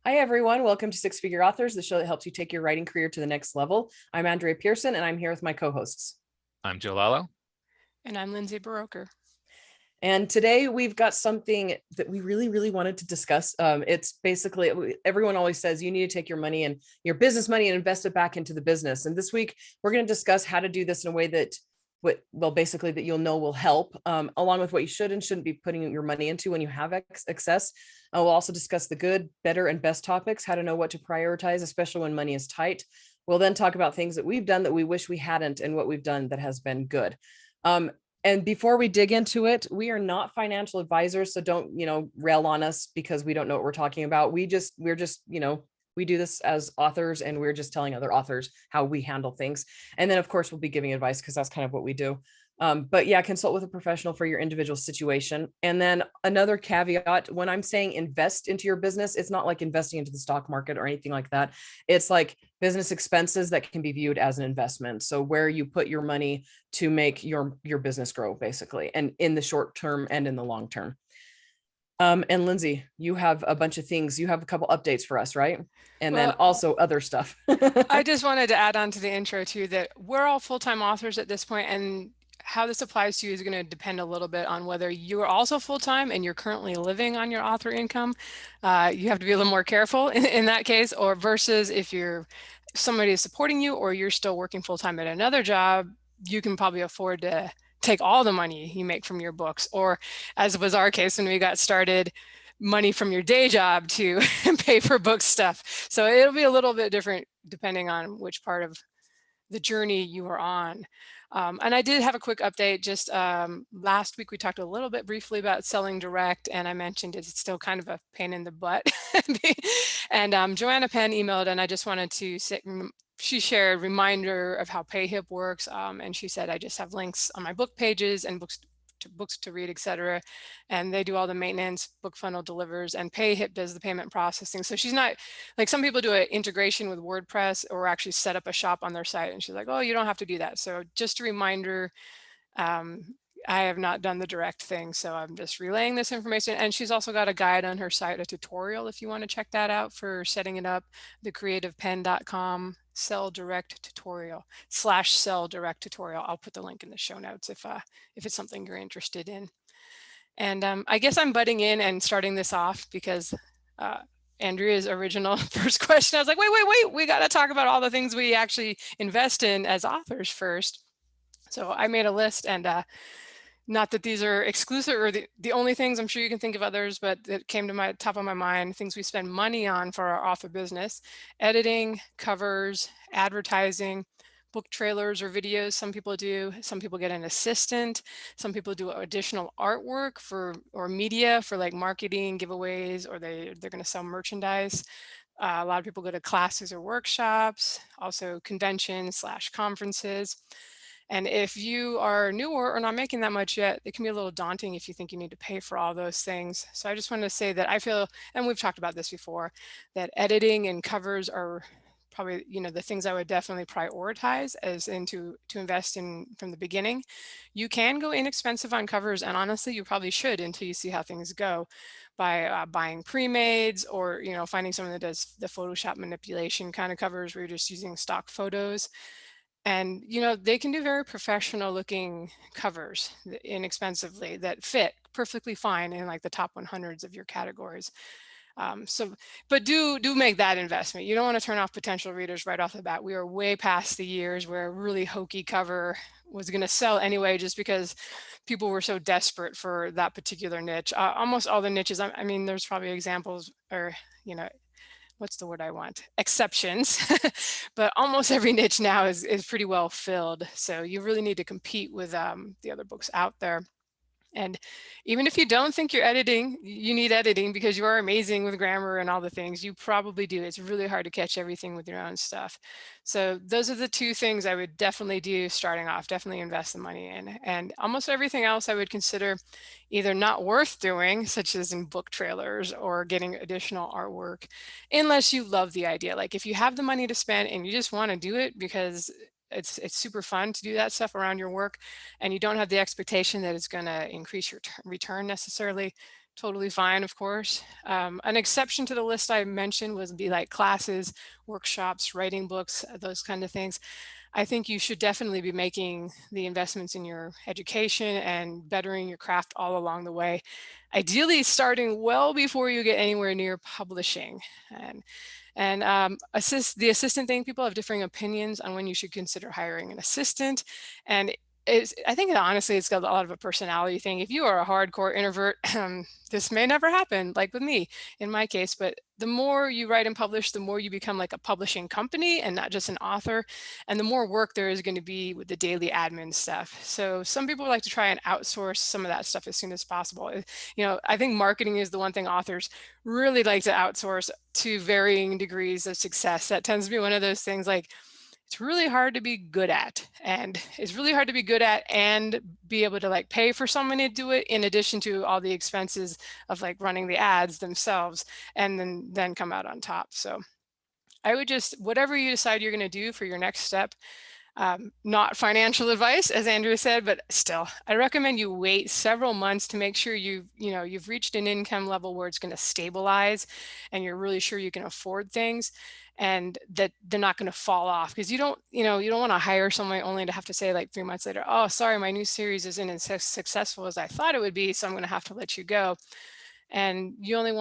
Hi, everyone. Welcome to Six Figure Authors, the show that helps you take your writing career to the next level. I'm Andrea Pearson, and I'm here with my co-hosts. I'm Joe Lalo. And I'm Lindsay Baroker. And today we've got something that we really wanted to discuss. It's basically, everyone always says you need to take your money and your business money and invest it back into the business. And this week, we're going to discuss how to do this in a way that basically that you'll know will help, along with what you should and shouldn't be putting your money into when you have excess. We'll also discuss the good, better, and best topics, how to know what to prioritize, especially when money is tight. We'll then talk about things that we've done that we wish we hadn't and what we've done that has been good. And before we dig into it, we are not financial advisors, so don't, rail on us because we don't know what we're talking about. we're just, we do this as authors, and we're just telling other authors how we handle things. And then, of course, we'll be giving advice because that's kind of what we do. But yeah, consult with a professional for your individual situation. And then another caveat, when I'm saying invest into your business, it's not like investing into the stock market or anything like that. It's like business expenses that can be viewed as an investment. So where you put your money to make your business grow, basically, and in the short term and in the long term. And Lindsay, you have a bunch of things. You have a couple updates for us, right? And then also other stuff. I just wanted to add on to the intro too, that we're all full-time authors at this point, and how this applies to you is going to depend a little bit on whether you are also full-time and you're currently living on your author income. You have to be a little more careful in that case, or versus if somebody is supporting you or you're still working full-time at another job, you can probably afford to take all the money you make from your books, or as was our case when we got started, money from your day job to pay for book stuff. So it'll be a little bit different depending on which part of the journey you are on. And I did have a quick update. Just last week, we talked a little bit briefly about selling direct, and I mentioned it's still kind of a pain in the butt. And Joanna Penn emailed, and I just wanted to she shared a reminder of how PayHip works. And she said, I just have links on my book pages and books to read, etc. And they do all the maintenance, BookFunnel delivers, and PayHip does the payment processing. So she's not like some people do an integration with WordPress or actually set up a shop on their site. And she's like, oh, you don't have to do that. So just a reminder, I have not done the direct thing, so I'm just relaying this information. And she's also got a guide on her site, a tutorial, if you want to check that out for setting it up, thecreativepenn.com sell direct tutorial /sell direct tutorial. I'll put the link in the show notes if it's something you're interested in. And I guess I'm butting in and starting this off because Andrea's original first question, I was like, wait, we got to talk about all the things we actually invest in as authors first. So I made a list, and not that these are exclusive or the only things, I'm sure you can think of others, but it came to my top of my mind, things we spend money on for our author business: editing, covers, advertising, book trailers or videos. Some people do. Some people get an assistant. Some people do additional artwork or media for like marketing, giveaways, or they're going to sell merchandise. A lot of people go to classes or workshops, also conventions / conferences. And if you are newer or not making that much yet, it can be a little daunting if you think you need to pay for all those things. So I just wanted to say that I feel, and we've talked about this before, that editing and covers are probably, the things I would definitely prioritize to invest in from the beginning. You can go inexpensive on covers, and honestly, you probably should until you see how things go, by buying pre-mades or, finding someone that does the Photoshop manipulation kind of covers where you're just using stock photos. And, they can do very professional looking covers inexpensively that fit perfectly fine in like the top 100s of your categories. But do make that investment. You don't want to turn off potential readers right off the bat. We are way past the years where a really hokey cover was going to sell anyway, just because people were so desperate for that particular niche. Almost all the niches, I mean, there's probably examples or, what's the word I want? Exceptions, but almost every niche now is pretty well filled. So you really need to compete with the other books out there. And even if you don't think you need editing because you are amazing with grammar and all the things, you probably do. It's really hard to catch everything with your own stuff. So those are the two things I would definitely do starting off, definitely invest the money in. And almost everything else I would consider either not worth doing, such as in book trailers or getting additional artwork, unless you love the idea. Like if you have the money to spend and you just want to do it because it's super fun to do that stuff around your work, and you don't have the expectation that it's going to increase your return necessarily, totally fine, of course. An exception to the list I mentioned would be like classes, workshops, writing books, those kind of things. I think you should definitely be making the investments in your education and bettering your craft all along the way. Ideally, starting well before you get anywhere near publishing. The assistant thing, people have differing opinions on when you should consider hiring an assistant. And I think that honestly, it's got a lot of a personality thing. If you are a hardcore introvert, this may never happen, like with me in my case. But the more you write and publish, the more you become like a publishing company and not just an author. And the more work there is going to be with the daily admin stuff. So some people like to try and outsource some of that stuff as soon as possible. I think marketing is the one thing authors really like to outsource to varying degrees of success. That tends to be one of those things like it's really hard to be good at, and it's really hard to be good at and be able to like pay for someone to do it in addition to all the expenses of like running the ads themselves and then come out on top. So I would just, whatever you decide you're going to do for your next step, not financial advice, as Andrea said, but still, I recommend you wait several months to make sure you've reached an income level where it's going to stabilize and you're really sure you can afford things and that they're not going to fall off, because you don't want to hire someone only to have to say like 3 months later, oh, sorry, my new series isn't as successful as I thought it would be, so I'm going to have to let you go. And you also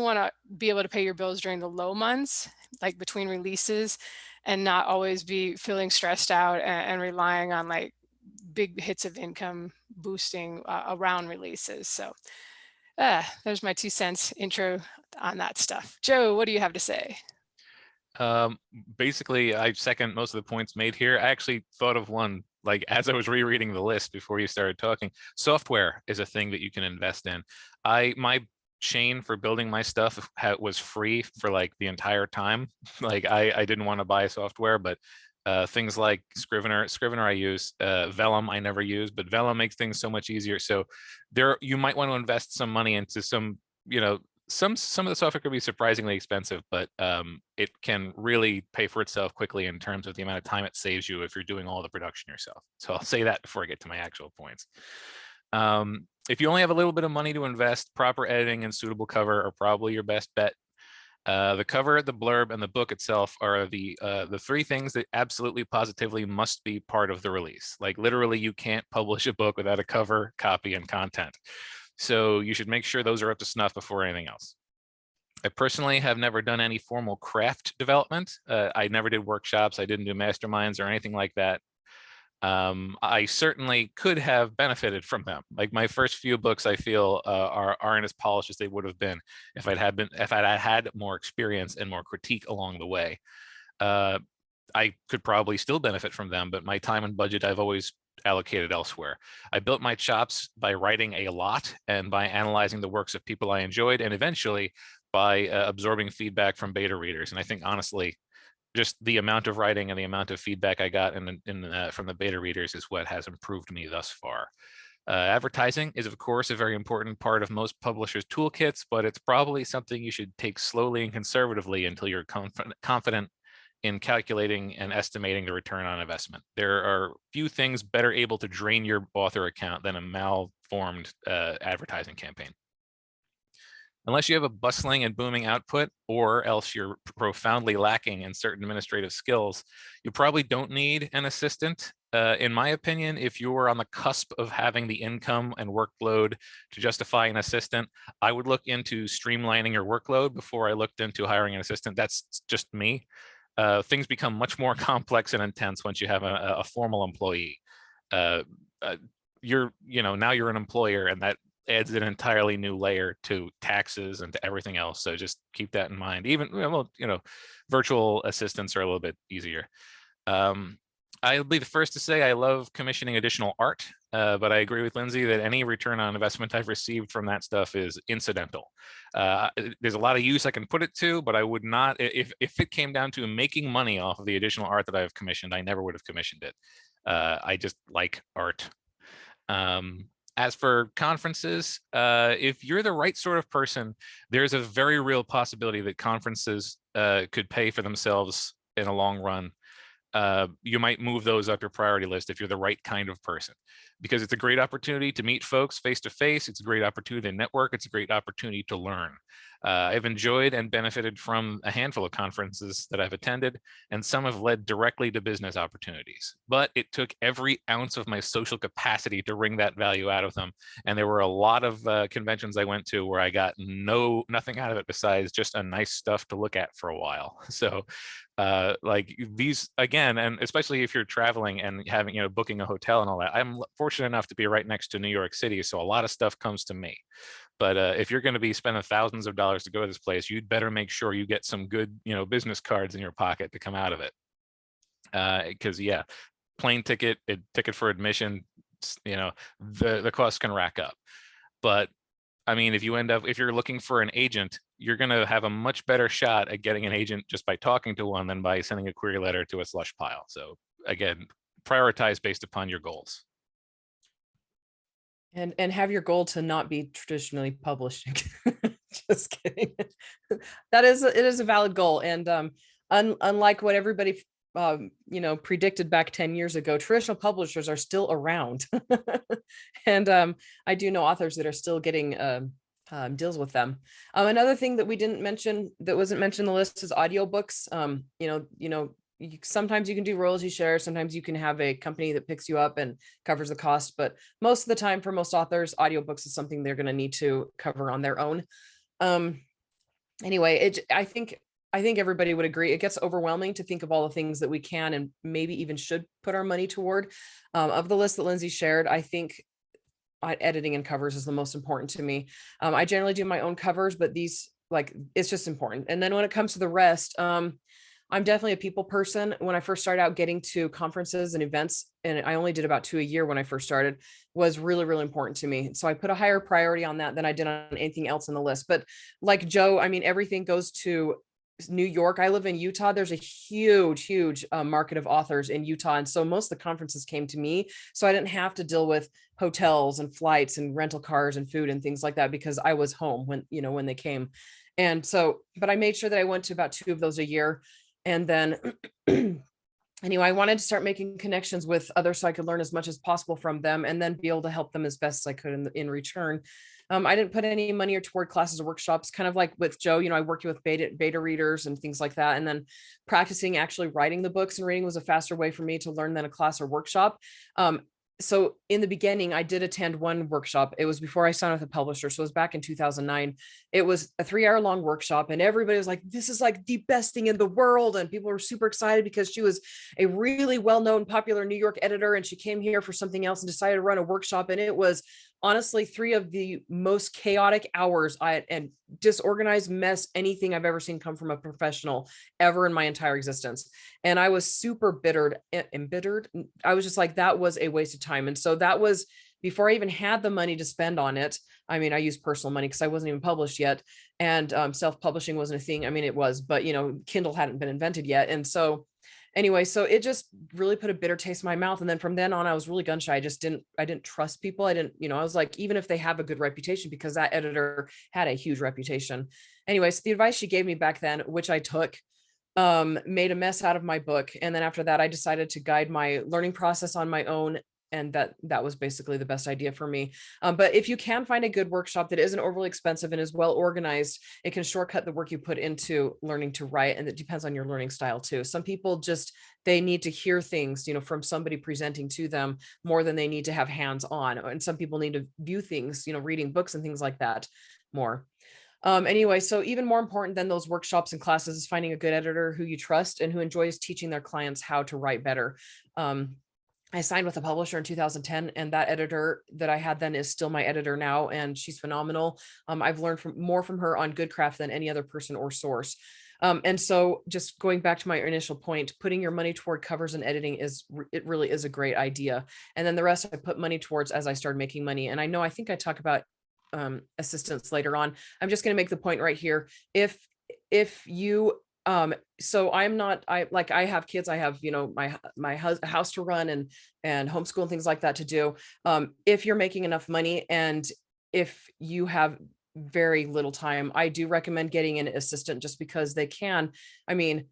want to be able to pay your bills during the low months, like between releases, and not always be feeling stressed out and relying on like big hits of income boosting around releases. So there's my 2 cents intro on that stuff. Joe, what do you have to say? Basically, I second most of the points made here. I actually thought of one, like as I was rereading the list before you started talking. Software is a thing that you can invest in. My chain for building my stuff was free for like the entire time. Like I didn't want to buy software, but things like Scrivener I use, Vellum I never use, but Vellum makes things so much easier. So you might want to invest some money into some of the software could be surprisingly expensive, but it can really pay for itself quickly in terms of the amount of time it saves you if you're doing all the production yourself. So I'll say that before I get to my actual points. If you only have a little bit of money to invest, proper editing and suitable cover are probably your best bet. The cover, the blurb, and the book itself are the 3 things that absolutely positively must be part of the release. Like literally, you can't publish a book without a cover, copy, and content. So you should make sure those are up to snuff before anything else. I personally have never done any formal craft development. I never did workshops. I didn't do masterminds or anything like that. I certainly could have benefited from them. Like my first few books, I feel aren't as polished as they would have been if I'd had more experience and more critique along the way. I could probably still benefit from them, but my time and budget I've always allocated elsewhere. I built my chops by writing a lot and by analyzing the works of people I enjoyed, and eventually by absorbing feedback from beta readers. And I think honestly, just the amount of writing and the amount of feedback I got from the beta readers is what has improved me thus far. Advertising is, of course, a very important part of most publishers' toolkits, but it's probably something you should take slowly and conservatively until you're confident in calculating and estimating the return on investment. There are few things better able to drain your author account than a malformed advertising campaign. Unless you have a bustling and booming output, or else you're profoundly lacking in certain administrative skills, you probably don't need an assistant. In my opinion, if you were on the cusp of having the income and workload to justify an assistant, I would look into streamlining your workload before I looked into hiring an assistant. That's just me. Things become much more complex and intense once you have a formal employee. Now you're an employer, and that adds an entirely new layer to taxes and to everything else. So just keep that in mind. Even, virtual assistants are a little bit easier. I'll be the first to say I love commissioning additional art, but I agree with Lindsay that any return on investment I've received from that stuff is incidental. There's a lot of use I can put it to, but I would not, if it came down to making money off of the additional art that I've commissioned, I never would have commissioned it. I just like art. As for conferences, if you're the right sort of person, there's a very real possibility that conferences could pay for themselves in a long run. you might move those up your priority list if you're the right kind of person, because it's a great opportunity to meet folks face to face. It's a great opportunity to network. It's a great opportunity to learn. I've enjoyed and benefited from a handful of conferences that I've attended, and some have led directly to business opportunities. But it took every ounce of my social capacity to wring that value out of them. And there were a lot of conventions I went to where I got nothing out of it besides just a nice stuff to look at for a while. So like these again, and especially if you're traveling and having, booking a hotel and all that, I'm fortunate enough to be right next to New York City, so a lot of stuff comes to me. But if you're going to be spending thousands of dollars to go to this place, you'd better make sure you get some good, business cards in your pocket to come out of it. Because yeah, plane ticket, ticket for admission, the costs can rack up. But I mean, if you're looking for an agent, you're going to have a much better shot at getting an agent just by talking to one than by sending a query letter to a slush pile. So again, prioritize based upon your goals. And have your goal to not be traditionally publishing. Just kidding. It is a valid goal. And unlike what everybody predicted back 10 years ago, traditional publishers are still around. And I do know authors that are still getting deals with them. Another thing that we didn't mention, that wasn't mentioned in the list, is audiobooks. Sometimes you can do royalty share. Sometimes you can have a company that picks you up and covers the cost. But most of the time, for most authors, audiobooks is something they're going to need to cover on their own. Anyway, I think everybody would agree. It gets overwhelming to think of all the things that we can and maybe even should put our money toward. Of the list that Lindsay shared, I think editing and covers is the most important to me. I generally do my own covers, but these, it's just important. And then when it comes to the rest, I'm definitely a people person. When I first started out, getting to conferences and events, and I only did about 2 a year when I first started, was really, really important to me. So I put a higher priority on that than I did on anything else in the list. But like Joe, I mean, everything goes to New York. I live in Utah. There's a huge market of authors in Utah. And so most of the conferences came to me. So I didn't have to deal with hotels and flights and rental cars and food and things like that, because I was home when they came. And so, but I made sure that I went to about 2 of those a year. And then anyway, I wanted to start making connections with others so I could learn as much as possible from them and then be able to help them as best as I could in return. I didn't put any money toward classes or workshops, kind of like with Joe. I worked with beta readers and things like that. And then practicing actually writing the books and reading was a faster way for me to learn than a class or workshop. So in the beginning, I did attend one workshop. It was before I signed with a publisher. So it was back in 2009. It was a 3-hour-long workshop, and everybody was like, this is like the best thing in the world. And people were super excited because she was a really well-known, popular New York editor. And she came here for something else and decided to run a workshop. And it was honestly 3 of the most chaotic hours and disorganized mess anything I've ever seen come from a professional ever in my entire existence. And I was super embittered. I was just like, that was a waste of time. And so that was before I even had the money to spend on it. I mean, I used personal money because I wasn't even published yet. And self-publishing wasn't a thing. I mean, it was, but Kindle hadn't been invented yet. And so anyway, so it just really put a bitter taste in my mouth. And then from then on, I was really gun shy. I didn't trust people. I was like, even if they have a good reputation, because that editor had a huge reputation. Anyway, so the advice she gave me back then, which I took, made a mess out of my book. And then after that, I decided to guide my learning process on my own. And that was basically the best idea for me. But if you can find a good workshop that isn't overly expensive and is well organized, it can shortcut the work you put into learning to write. And it depends on your learning style too. Some people they need to hear things, from somebody presenting to them more than they need to have hands on. And some people need to view things, reading books and things like that more. Anyway, so even more important than those workshops and classes is finding a good editor who you trust and who enjoys teaching their clients how to write better. I signed with a publisher in 2010, and that editor that I had then is still my editor now, and she's phenomenal. I've learned more from her on good craft than any other person or source. And so just going back to my initial point, putting your money toward covers and editing it really is a great idea. And then the rest I put money towards as I started making money. And I think I talk about assistance later on. I'm just going to make the point right here. If you so I have kids, I have, my house to run and homeschool and things like that to do. If you're making enough money and if you have very little time, I do recommend getting an assistant just because they can. I mean,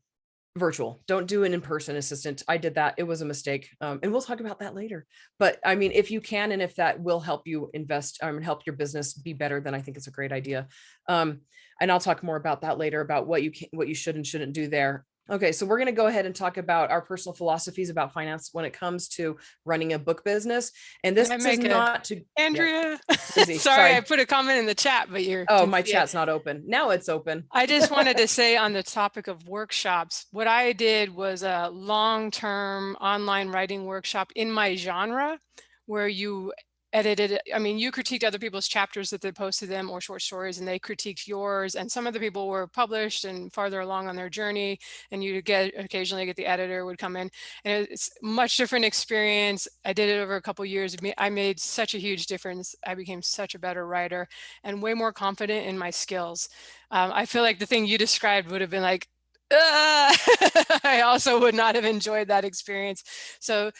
virtual. Don't do an in-person assistant. I did that. It was a mistake. And we'll talk about that later. But I mean, if you can, and if that will help you invest and help your business be better, then I think it's a great idea. And I'll talk more about that later, about what you should and shouldn't do there. Okay, so we're going to go ahead and talk about our personal philosophies about finance when it comes to running a book business. And this is not to Andrea. Lindsay, sorry, I put a comment in the chat, but you're my chat's not open. Now it's open. I just wanted to say, on the topic of workshops, what I did was a long-term online writing workshop in my genre, where you edited, I mean, you critiqued other people's chapters that they posted them, or short stories, and they critiqued yours. And some of the people were published and farther along on their journey, and you occasionally get the editor would come in, and it's much different experience. I did it over a couple of years. I made such a huge difference. I became such a better writer and way more confident in my skills. I feel like the thing you described would have been like, I also would not have enjoyed that experience. So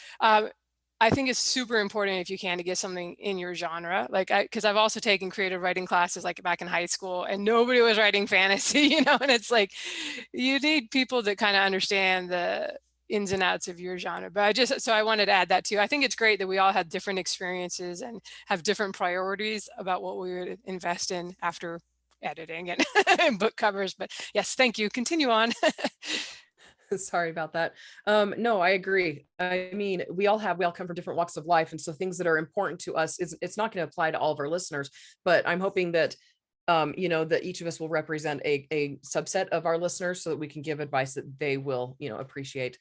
I think it's super important, if you can, to get something in your genre. Like, because I've also taken creative writing classes like back in high school, and nobody was writing fantasy, you know, and it's like, you need people that kind of understand the ins and outs of your genre. But so I wanted to add that too. I think it's great that we all had different experiences and have different priorities about what we would invest in after editing and, and book covers. But yes, thank you. Continue on. Sorry about that. No, I agree. I mean, we all come from different walks of life. And so things that are important to us, it's not going to apply to all of our listeners, but I'm hoping that, that each of us will represent a subset of our listeners, so that we can give advice that they will, appreciate.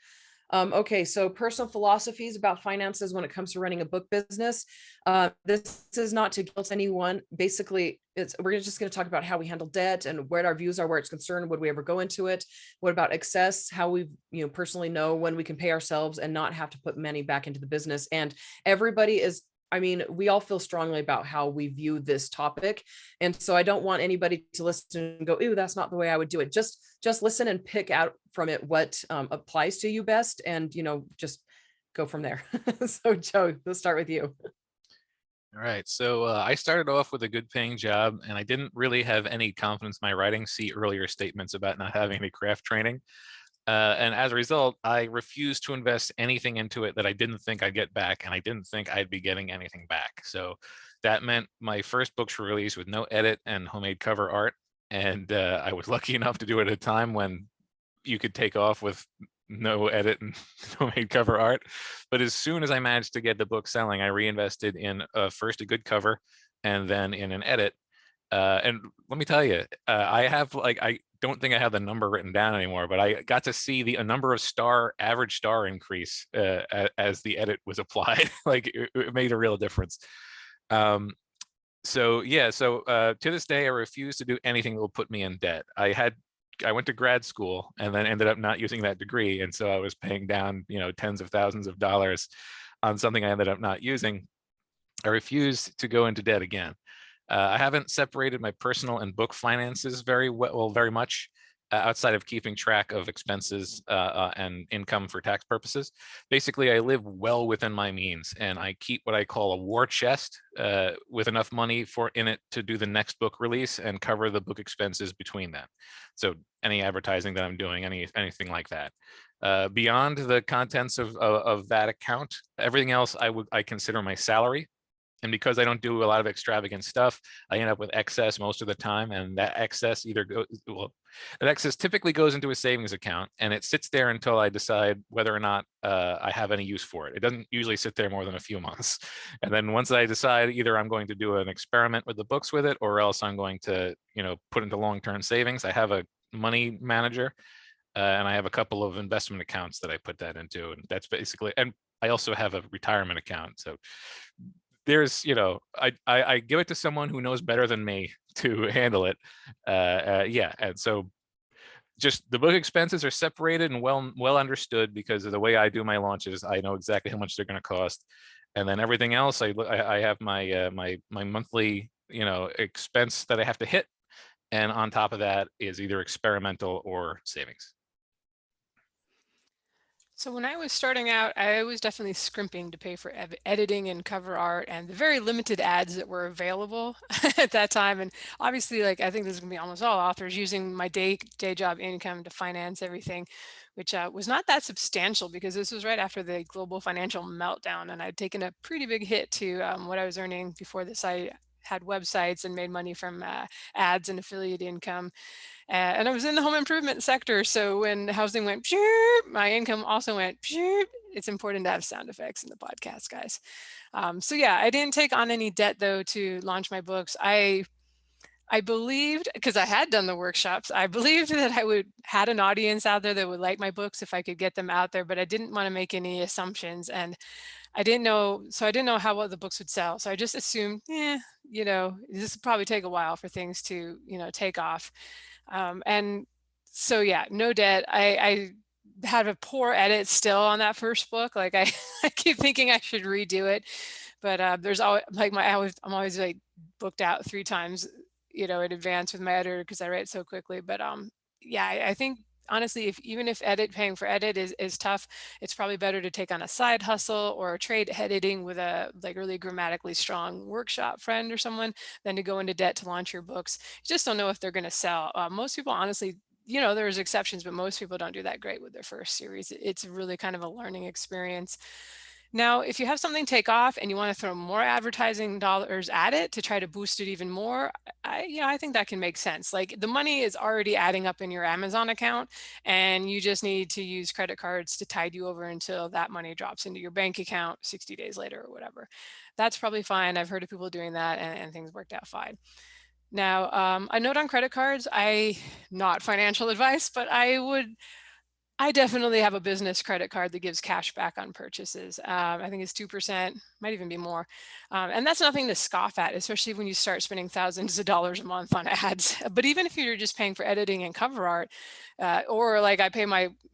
Okay, so personal philosophies about finances when it comes to running a book business. This is not to guilt anyone. Basically, we're just going to talk about how we handle debt and where our views are, where it's concerned. Would we ever go into it? What about excess? How we, personally know when we can pay ourselves and not have to put money back into the business. And everybody is, we all feel strongly about how we view this topic. And so I don't want anybody to listen and go, "Ooh, that's not the way I would do it." Just listen and pick out from it what applies to you best, and, just go from there. So Joe, let's start with you. All right. So I started off with a good paying job, and I didn't really have any confidence in my writing. See earlier statements about not having any craft training. And as a result, I refused to invest anything into it that I didn't think I'd get back, and I didn't think I'd be getting anything back. So that meant my first books were released with no edit and homemade cover art. And I was lucky enough to do it at a time when you could take off with no edit and homemade cover art. But as soon as I managed to get the book selling, I reinvested in first a good cover and then in an edit. And let me tell you, I don't think I have the number written down anymore, but I got to see the number of average star increase as the edit was applied. Like it made a real difference. So to this day, I refuse to do anything that will put me in debt. I went to grad school and then ended up not using that degree. And so I was paying down, tens of thousands of dollars on something I ended up not using. I refuse to go into debt again. I haven't separated my personal and book finances very much, outside of keeping track of expenses and income for tax purposes. Basically, I live well within my means, and I keep what I call a war chest with enough money in it to do the next book release and cover the book expenses between them. So any advertising that I'm doing, anything like that. Beyond the contents of that account, everything else I consider my salary. And because I don't do a lot of extravagant stuff, I end up with excess most of the time. And that excess typically goes into a savings account, and it sits there until I decide whether or not I have any use for it. It doesn't usually sit there more than a few months. And then once I decide either I'm going to do an experiment with the books with it, or else I'm going to, put into long-term savings, I have a money manager, and I have a couple of investment accounts that I put that into. And that's basically, and I also have a retirement account. So there's, I give it to someone who knows better than me to handle it. And so just the book expenses are separated and well understood, because of the way I do my launches. I know exactly how much they're going to cost, and then everything else, I have my my monthly expense that I have to hit, and on top of that is either experimental or savings. So when I was starting out, I was definitely scrimping to pay for editing and cover art and the very limited ads that were available at that time. And obviously, I think this is gonna be almost all authors, using my day job income to finance everything. which was not that substantial because this was right after the global financial meltdown, and I'd taken a pretty big hit to what I was earning before this. I had websites and made money from ads and affiliate income. And I was in the home improvement sector. So when housing went, my income also went. It's important to have sound effects in the podcast, guys. So yeah, I didn't take on any debt though to launch my books. I believed, because I had done the workshops, I believed that I had an audience out there that would like my books if I could get them out there, but I didn't want to make any assumptions. And I didn't know how well the books would sell. So I just assumed, this would probably take a while for things to, take off. And so, yeah, no debt. I had a poor edit still on that first book. Like I keep thinking I should redo it, but there's always I'm always like booked out 3 times, in advance with my editor because I write so quickly. But yeah, I think honestly, even if paying for edit is tough, it's probably better to take on a side hustle or trade editing with a really grammatically strong workshop friend or someone than to go into debt to launch your books. You just don't know if they're going to sell. Most people, honestly, there's exceptions, but most people don't do that great with their first series. It's really kind of a learning experience. Now, if you have something take off and you want to throw more advertising dollars at it to try to boost it even more, I think that can make sense. Like the money is already adding up in your Amazon account, and you just need to use credit cards to tide you over until that money drops into your bank account 60 days later or whatever. That's probably fine. I've heard of people doing that, and things worked out fine. Now, a note on credit cards, not financial advice, but I definitely have a business credit card that gives cash back on purchases. I think it's 2%, might even be more. And that's nothing to scoff at, especially when you start spending thousands of dollars a month on ads. But even if you're just paying for editing and cover art, or like I pay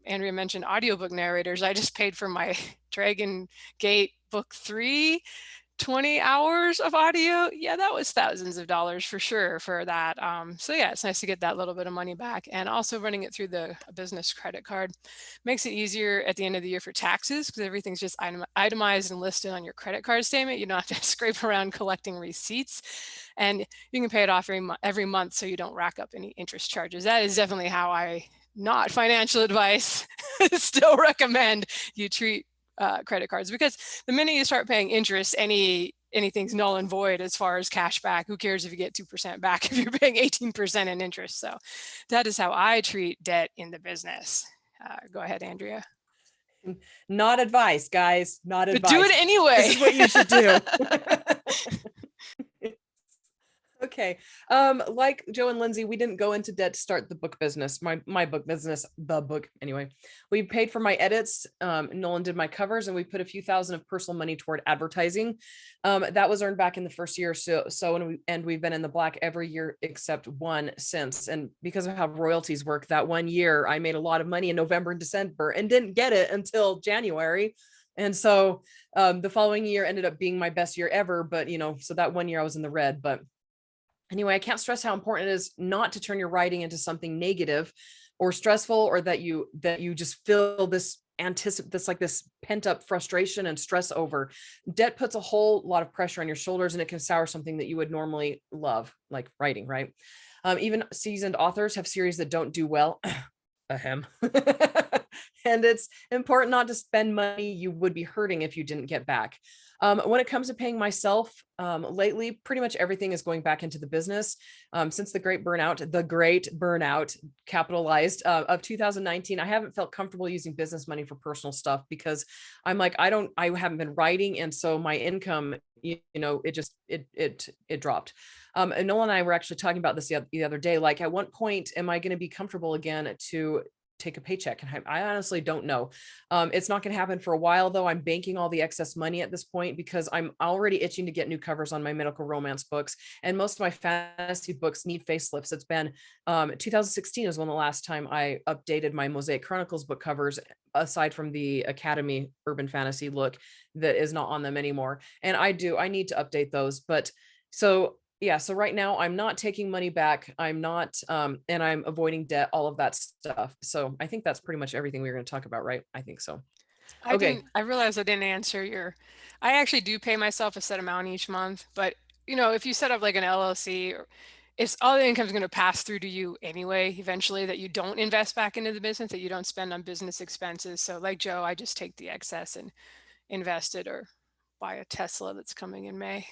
Andrea mentioned audiobook narrators, I just paid for my Dragon Gate book 3, 20 hours of audio. Yeah, that was thousands of dollars for sure for that. So yeah, it's nice to get that little bit of money back, and also running it through the business credit card makes it easier at the end of the year for taxes because everything's just itemized and listed on your credit card statement. You don't have to scrape around collecting receipts, and you can pay it off every month so you don't rack up any interest charges. That is definitely how not financial advice, still recommend you treat credit cards, because the minute you start paying interest, anything's null and void as far as cash back. Who cares if you get 2% back if you're paying 18% in interest? So that is how I treat debt in the business. Go ahead, Andrea. Not advice, guys. Not but advice. Do it anyway. This is what you should do. Okay. Like Joe and Lindsay, we didn't go into debt to start the book business, my book business, the book. Anyway, we paid for my edits. Nolan did my covers, and we put a few thousand of personal money toward advertising. That was earned back in the first year. And we've been in the black every year except one since. And because of how royalties work, that one year I made a lot of money in November and December and didn't get it until January. And so the following year ended up being my best year ever. But, so that one year I was in the red. But anyway, I can't stress how important it is not to turn your writing into something negative or stressful, or that you just feel this pent up frustration and stress over. Debt puts a whole lot of pressure on your shoulders, and it can sour something that you would normally love, like writing, right? Even seasoned authors have series that don't do well. Ahem. And it's important not to spend money you would be hurting if you didn't get back. When it comes to paying myself, lately, pretty much everything is going back into the business. Since the great burnout capitalized of 2019, I haven't felt comfortable using business money for personal stuff because I'm like, I haven't been writing. And so my income, it dropped. And Nolan and I were actually talking about this the other day. Like, at what point am I going to be comfortable again to take a paycheck? And I honestly don't know. It's not going to happen for a while, though. I'm banking all the excess money at this point because I'm already itching to get new covers on my medical romance books. And most of my fantasy books need facelifts. It's been 2016 is when the last time I updated my Mosaic Chronicles book covers, aside from the Academy urban fantasy look that is not on them anymore. And I need to update those. But so right now I'm not taking money back. I'm not, and I'm avoiding debt, all of that stuff. So I think that's pretty much everything we were going to talk about, right? I think so. Okay. I realized I didn't answer I actually do pay myself a set amount each month, but if you set up like an LLC, it's all the income is going to pass through to you anyway, eventually, that you don't invest back into the business, that you don't spend on business expenses. So like Joe, I just take the excess and invest it or buy a Tesla that's coming in May.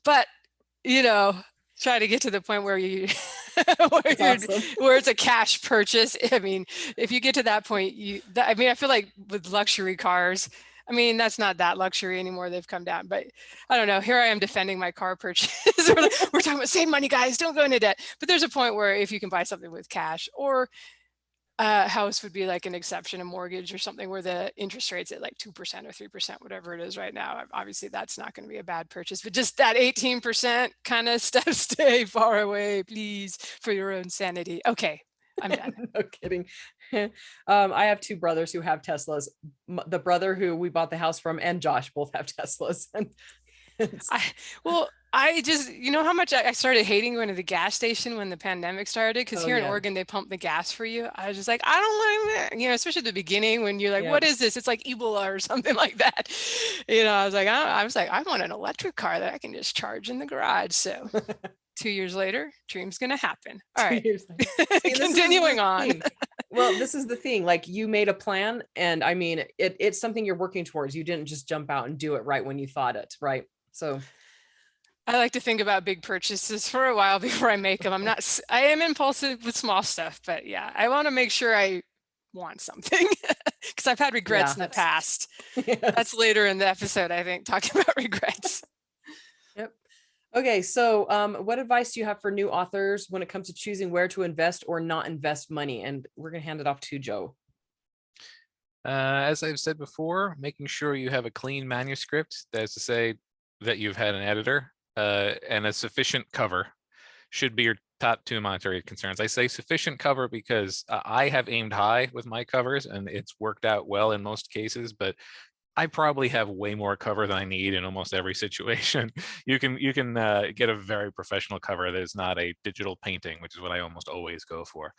But, try to get to the point where where it's a cash purchase. I mean, if you get to that point, I feel like with luxury cars, that's not that luxury anymore. They've come down, but I don't know. Here I am defending my car purchase. We're talking about save money, guys. Don't go into debt. But there's a point where if you can buy something with cash, or a house would be like an exception, a mortgage or something where the interest rate's at like 2% or 3%, whatever it is right now. Obviously, that's not going to be a bad purchase, but just that 18% kind of stuff, stay far away, please, for your own sanity. Okay, I'm done. No kidding. I have two brothers who have Teslas. The brother who we bought the house from and Josh both have Teslas. I just, how much I started hating going to the gas station when the pandemic started, because here in Oregon, they pump the gas for you. I was just like, I don't like that, especially at the beginning when you're like, what is this? It's like Ebola or something like that. I was like, I want an electric car that I can just charge in the garage. So 2 years later, dream's going to happen. All right. Continuing on. Well, this is the thing, like you made a plan, and it's something you're working towards. You didn't just jump out and do it right when you thought it, right? So I like to think about big purchases for a while before I make them. I am impulsive with small stuff, but yeah, I want to make sure I want something because I've had regrets in the past. Yes. That's later in the episode, I think, talking about regrets. Yep. Okay. So what advice do you have for new authors when it comes to choosing where to invest or not invest money? And we're going to hand it off to Joe. As I've said before, making sure you have a clean manuscript, that is to say that you've had an editor, and a sufficient cover should be your top two monetary concerns. I say sufficient cover because I have aimed high with my covers and it's worked out well in most cases, but I probably have way more cover than I need in almost every situation. You can get a very professional cover that is not a digital painting, which is what I almost always go for.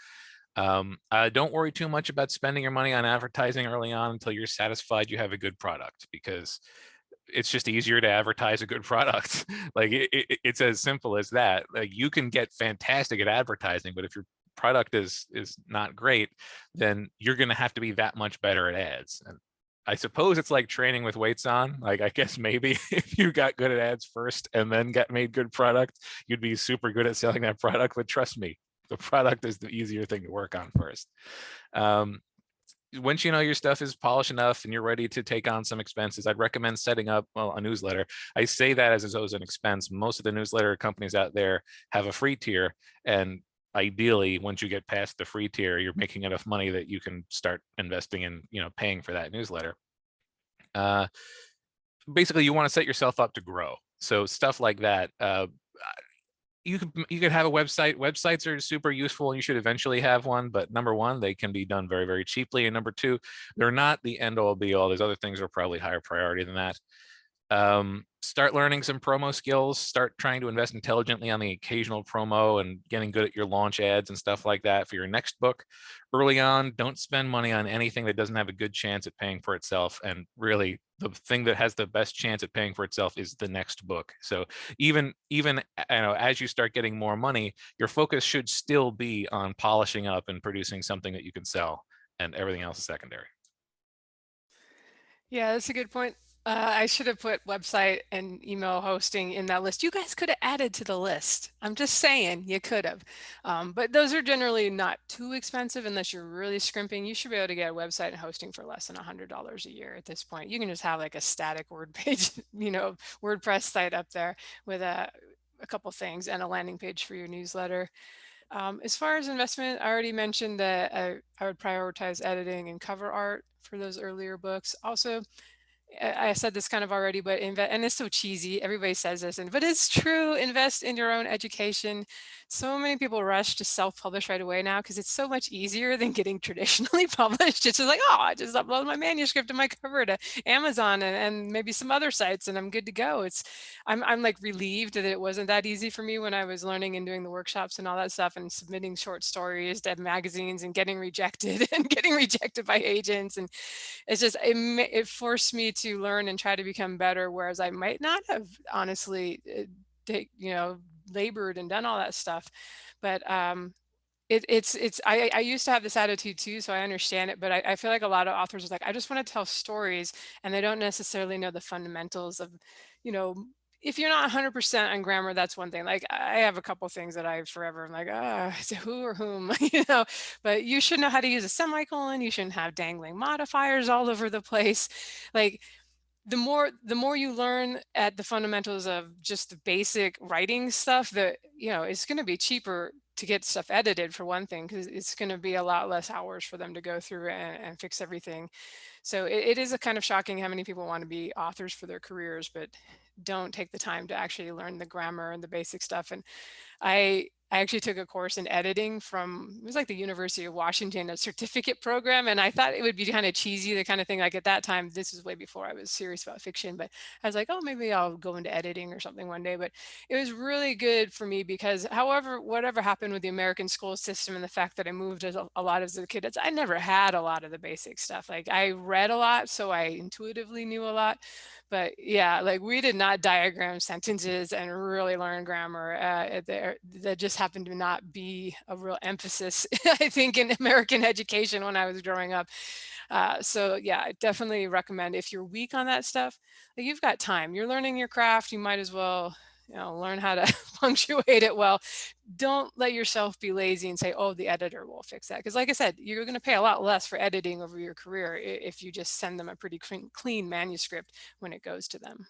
Don't worry too much about spending your money on advertising early on until you're satisfied you have a good product, because it's just easier to advertise a good product. Like it's as simple as that. Like you can get fantastic at advertising, but if your product is not great, then you're going to have to be that much better at ads. And I suppose it's like training with weights on. Like, I guess maybe if you got good at ads first and then made good product, you'd be super good at selling that product. But trust me, the product is the easier thing to work on first. Once you know your stuff is polished enough and you're ready to take on some expenses, I'd recommend setting up a newsletter. I say that as though it's an expense. Most of the newsletter companies out there have a free tier, and ideally, once you get past the free tier, you're making enough money that you can start investing in, paying for that newsletter. Basically, you want to set yourself up to grow. So stuff like that. You could have a website. Websites are super useful and you should eventually have one, but number one, they can be done very, very cheaply. And number two, they're not the end all be all. There's other things that are probably higher priority than that. Start learning some promo skills, start trying to invest intelligently on the occasional promo and getting good at your launch ads and stuff like that for your next book. Early on, don't spend money on anything that doesn't have a good chance at paying for itself. And really, the thing that has the best chance at paying for itself is the next book. So even as you start getting more money, your focus should still be on polishing up and producing something that you can sell, and everything else is secondary. Yeah, that's a good point. I should have put website and email hosting in that list. You guys could have added to the list. I'm just saying you could have. But those are generally not too expensive unless you're really scrimping. You should be able to get a website and hosting for less than $100 a year at this point. You can just have like a static word page, WordPress site up there with a couple things and a landing page for your newsletter. As far as investment, I already mentioned that I would prioritize editing and cover art for those earlier books. Also, I said this kind of already, but and it's so cheesy. Everybody says this, but it's true. Invest in your own education. So many people rush to self-publish right away now because it's so much easier than getting traditionally published. It's just like, oh, I just upload my manuscript and my cover to Amazon and maybe some other sites, and I'm good to go. I'm like relieved that it wasn't that easy for me when I was learning and doing the workshops and all that stuff and submitting short stories to magazines and getting rejected by agents. And it's just, it forced me to learn and try to become better, whereas I might not have honestly labored and done all that stuff. But I used to have this attitude too, so I understand it, but I feel like a lot of authors are like, I just want to tell stories, and they don't necessarily know the fundamentals of, you know, if you're not 100% on grammar, that's one thing. Like I have a couple things that I forever, I'm like, who or whom, you know, but you should know how to use a semicolon. You shouldn't have dangling modifiers all over the place. Like the more you learn at the fundamentals of just the basic writing stuff, that, you know, it's going to be cheaper to get stuff edited, for one thing, because it's going to be a lot less hours for them to go through and fix everything. So it is a kind of shocking how many people want to be authors for their careers, but don't take the time to actually learn the grammar and the basic stuff. And I actually took a course in editing from, it was like the University of Washington, a certificate program. And I thought it would be kind of cheesy, the kind of thing, like at that time, this was way before I was serious about fiction, but I was like, oh, maybe I'll go into editing or something one day. But it was really good for me because whatever happened with the American school system and the fact that I moved as a lot as a kid, I never had a lot of the basic stuff. Like I read a lot, so I intuitively knew a lot. But yeah, like we did not diagram sentences and really learn grammar there. That just happened to not be a real emphasis, I think, in American education when I was growing up. So yeah, I definitely recommend, if you're weak on that stuff, like you've got time, you're learning your craft, you might as well, you know, learn how to punctuate it well. Don't let yourself be lazy and say, oh, the editor will fix that. Because like I said, you're going to pay a lot less for editing over your career if you just send them a pretty clean manuscript when it goes to them.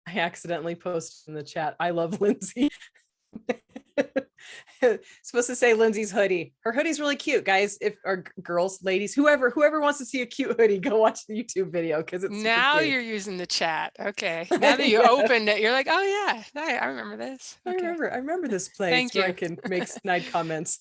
I accidentally posted in the chat, I love Lindsay. Supposed to say Lindsay's hoodie. Her hoodie's really cute, guys. If or girls, ladies, whoever wants to see a cute hoodie, go watch the YouTube video because it's now you're using the chat. Okay, now that you opened it, you're like, oh yeah, I remember this. Okay. I remember this place. Thank where you. I can make snide comments.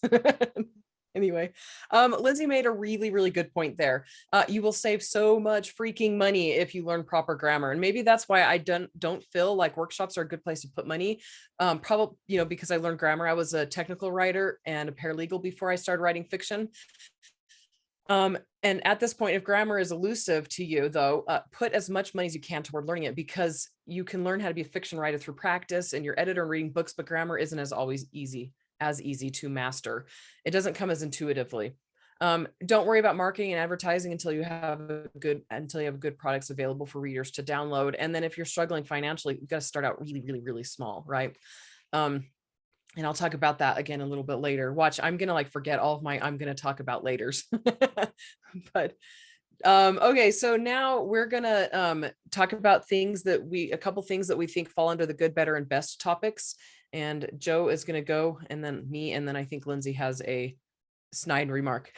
Anyway, Lindsay made a really, really good point there. You will save so much freaking money if you learn proper grammar. And maybe that's why I don't feel like workshops are a good place to put money. Probably, you know, because I learned grammar. I was a technical writer and a paralegal before I started writing fiction. And at this point, if grammar is elusive to you, though, put as much money as you can toward learning it, because you can learn how to be a fiction writer through practice and your editor and reading books, but grammar isn't as easy to master. It doesn't come as intuitively. Don't worry about marketing and advertising until you have good products available for readers to download. And then if you're struggling financially, you've got to start out really, really, really small, right? And I'll talk about that again a little bit later. Watch, I'm going to forget all of my, I'm going to talk about laters. But okay, so now we're going to talk about a couple things that we think fall under the good, better, and best topics. And Joe is going to go, and then me, and then I think Lindsay has a snide remark.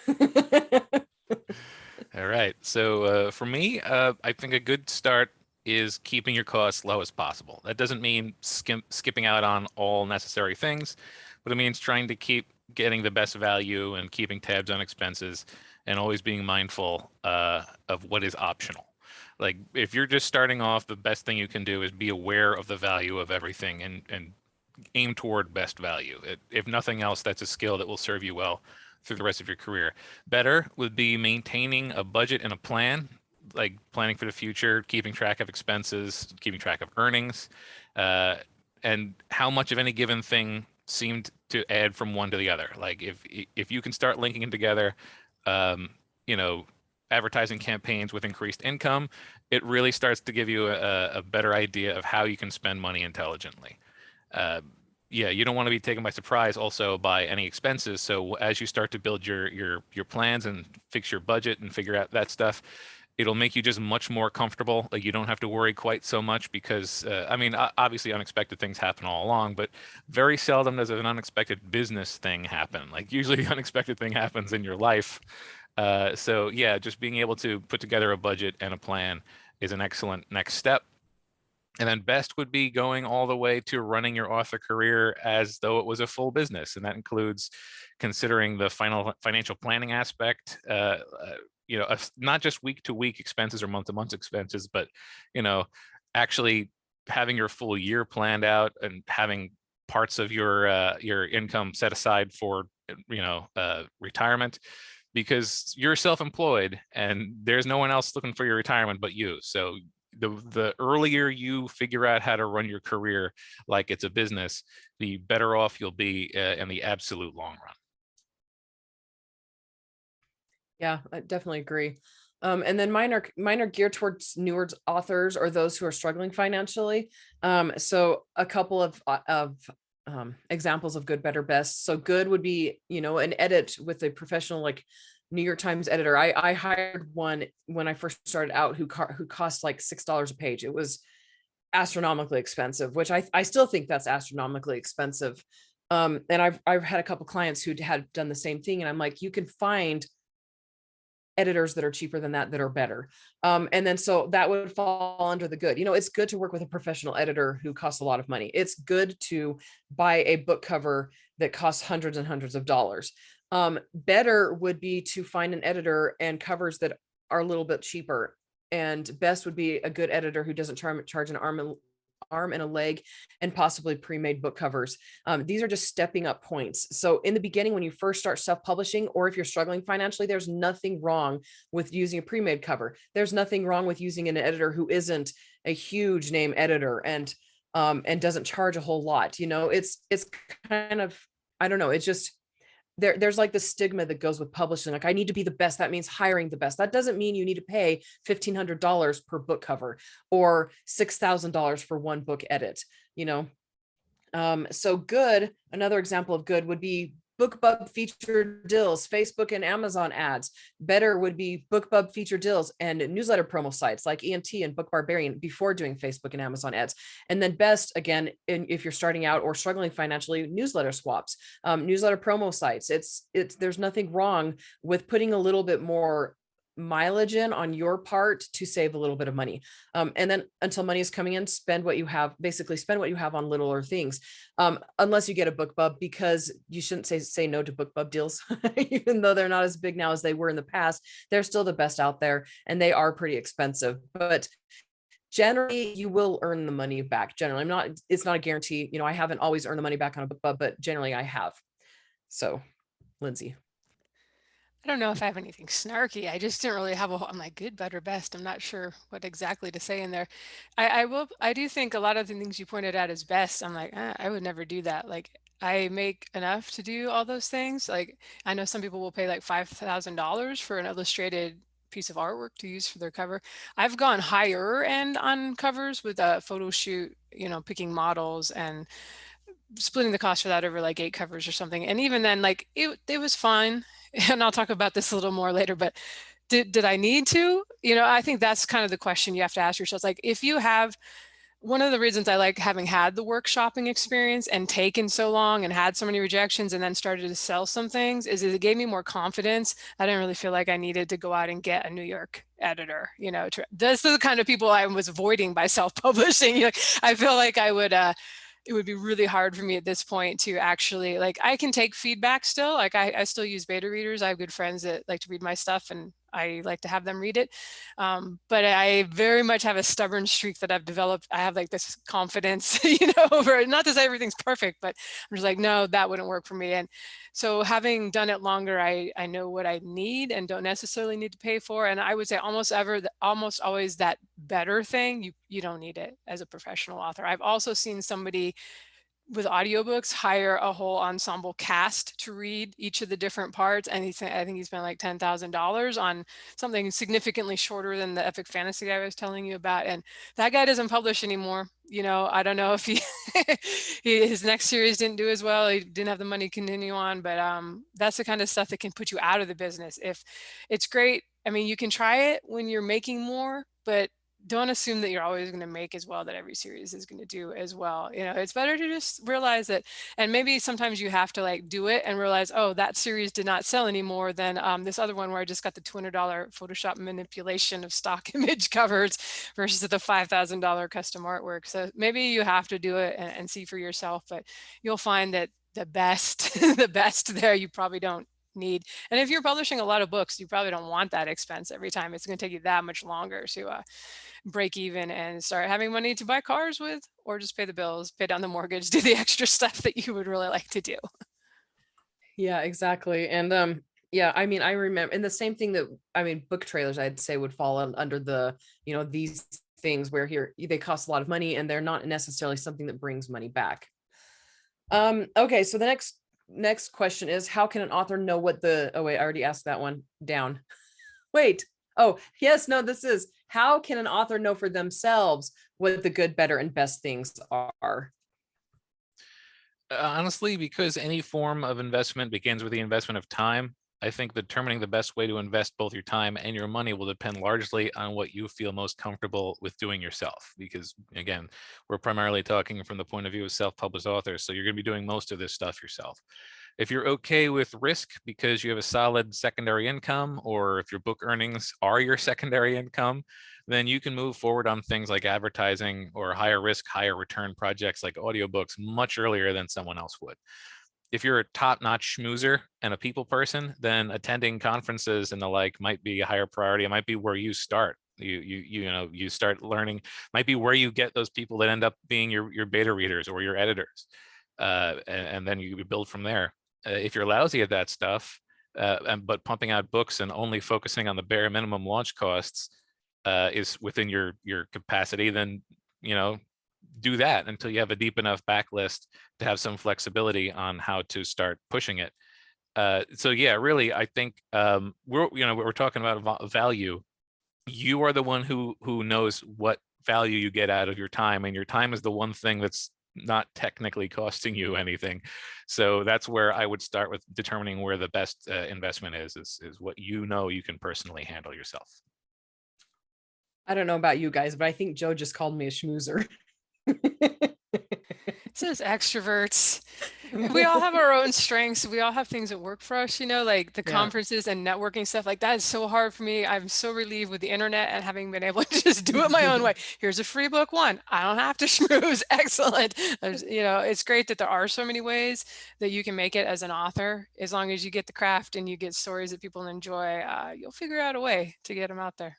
All right. So for me, I think a good start is keeping your costs low as possible. That doesn't mean skipping out on all necessary things, but it means trying to keep getting the best value and keeping tabs on expenses and always being mindful of what is optional. Like if you're just starting off, the best thing you can do is be aware of the value of everything and aim toward best value. If nothing else, that's a skill that will serve you well through the rest of your career. Better would be maintaining a budget and a plan, like planning for the future, keeping track of expenses, keeping track of earnings, and how much of any given thing seemed to add from one to the other. Like if you can start linking them together, you know, advertising campaigns with increased income, it really starts to give you a better idea of how you can spend money intelligently. Yeah, you don't want to be taken by surprise also by any expenses. So as you start to build your plans and fix your budget and figure out that stuff, it'll make you just much more comfortable. Like you don't have to worry quite so much because, I mean, obviously unexpected things happen all along, but very seldom does an unexpected business thing happen. Like usually the unexpected thing happens in your life. So yeah, just being able to put together a budget and a plan is an excellent next step. And then best would be going all the way to running your author career as though it was a full business. And that includes considering the financial planning aspect, you know, not just week to week expenses or month to month expenses, but, you know, actually having your full year planned out and having parts of your income set aside for, you know, retirement, because you're self-employed and there's no one else looking for your retirement but you. So the earlier you figure out how to run your career like it's a business, the better off you'll be in the absolute long run. Yeah, I definitely agree. And then mine are geared towards newer authors or those who are struggling financially. So a couple of examples of good, better, best. So good would be, an edit with a professional, like New York Times editor. I hired one when I first started out who cost like $6 a page. It was astronomically expensive, which I still think that's astronomically expensive. And I've had a couple clients who had done the same thing, and I'm like, you can find editors that are cheaper than that are better. And then so that would fall under the good. It's good to work with a professional editor who costs a lot of money. It's good to buy a book cover that costs hundreds and hundreds of dollars. Better would be to find an editor and covers that are a little bit cheaper. And best would be a good editor who doesn't charge an arm and a leg, and possibly pre-made book covers. These are just stepping up points. So in the beginning, when you first start self-publishing, or if you're struggling financially, there's nothing wrong with using a pre-made cover. There's nothing wrong with using an editor who isn't a huge name editor and doesn't charge a whole lot. It's kind of, I don't know. It's just, there's like the stigma that goes with publishing. Like, I need to be the best. That means hiring the best. That doesn't mean you need to pay $1,500 per book cover or $6,000 for one book edit, So good, another example of good would be BookBub feature deals, Facebook and Amazon ads. Better would be BookBub feature deals and newsletter promo sites like ENT and Book Barbarian before doing Facebook and Amazon ads. And then best, again, if you're starting out or struggling financially, newsletter swaps, newsletter promo sites. There's nothing wrong with putting a little bit more mileage in on your part to save a little bit of money. And then until money is coming in, spend what you have on littler things. Unless you get a BookBub, because you shouldn't say no to BookBub deals, even though they're not as big now as they were in the past. They're still the best out there, and they are pretty expensive, but generally you will earn the money back. Generally, it's not a guarantee. I haven't always earned the money back on a BookBub, but generally I have. So, Lindsay. I don't know if I have anything snarky. I just didn't really have I'm like, good, better, best. I'm not sure what exactly to say in there. I do think a lot of the things you pointed out as best. I'm like, I would never do that. Like, I make enough to do all those things. Like, I know some people will pay like $5,000 for an illustrated piece of artwork to use for their cover. I've gone higher end on covers with a photo shoot, picking models and splitting the cost for that over like 8 covers or something. And even then, like, it was fine. And I'll talk about this a little more later, but did I need to? I think that's kind of the question you have to ask yourself. Like, if you have, one of the reasons I like having had the workshopping experience and taken so long and had so many rejections and then started to sell some things is it gave me more confidence. I didn't really feel like I needed to go out and get a New York editor. Those are the kind of people I was avoiding by self-publishing. I feel like it would be really hard for me at this point to actually, like, I can take feedback still. Like, I still use beta readers. I have good friends that like to read my stuff and I like to have them read it. But I very much have a stubborn streak that I've developed. I have like this confidence, over it. Not to say everything's perfect, but I'm just like, no, that wouldn't work for me. And so having done it longer, I know what I need and don't necessarily need to pay for. And I would say almost always that better thing, you don't need it as a professional author. I've also seen somebody with audiobooks hire a whole ensemble cast to read each of the different parts, and I think he spent like $10,000 on something significantly shorter than the epic fantasy I was telling you about. And that guy doesn't publish anymore. I don't know if his next series didn't do as well. He didn't have the money to continue on, but that's the kind of stuff that can put you out of the business. If it's great, I mean, you can try it when you're making more, but don't assume that you're always going to make as well, that every series is going to do as well. It's better to just realize that, and maybe sometimes you have to like do it and realize, oh, that series did not sell any more than this other one where I just got the $200 Photoshop manipulation of stock image covers versus the $5,000 custom artwork. So maybe you have to do it and see for yourself, but you'll find that the best, the best there you probably don't need. And if you're publishing a lot of books, you probably don't want that expense every time. It's going to take you that much longer to break even and start having money to buy cars with, or just pay the bills, pay down the mortgage, do the extra stuff that you would really like to do. Yeah, exactly. And yeah, I mean, I remember, and the same thing that, I mean, book trailers, I'd say would fall under the, these things where they cost a lot of money and they're not necessarily something that brings money back. Okay, so the next question is, how can an author know what oh wait, I already asked that one down. Wait, oh yes, no, this is, how can an author know for themselves what the good, better, and best things are? Honestly, because any form of investment begins with the investment of time, I think determining the best way to invest both your time and your money will depend largely on what you feel most comfortable with doing yourself. Because again, we're primarily talking from the point of view of self-published authors. So you're going to be doing most of this stuff yourself. If you're okay with risk because you have a solid secondary income, or if your book earnings are your secondary income, then you can move forward on things like advertising or higher risk, higher return projects like audiobooks much earlier than someone else would. If you're a top-notch schmoozer and a people person, then attending conferences and the like might be a higher priority. It might be where you start. You start learning, might be where you get those people that end up being your beta readers or your editors. And then you build from there. If you're lousy at that stuff, but pumping out books and only focusing on the bare minimum launch costs is within your capacity, then do that until you have a deep enough backlist to have some flexibility on how to start pushing it. So yeah, really, I think we're talking about value. You are the one who knows what value you get out of your time, and your time is the one thing that's not technically costing you anything. So that's where I would start with determining where the best investment is what you can personally handle yourself. I don't know about you guys, but I think Joe just called me a schmoozer. Says extroverts. We all have our own strengths. We all have things that work for us, like the conferences and networking stuff. Like that is so hard for me. I'm so relieved with the internet and having been able to just do it my own way. Here's a free book one. I don't have to schmooze. Excellent. It's great that there are so many ways that you can make it as an author. As long as you get the craft and you get stories that people enjoy, you'll figure out a way to get them out there.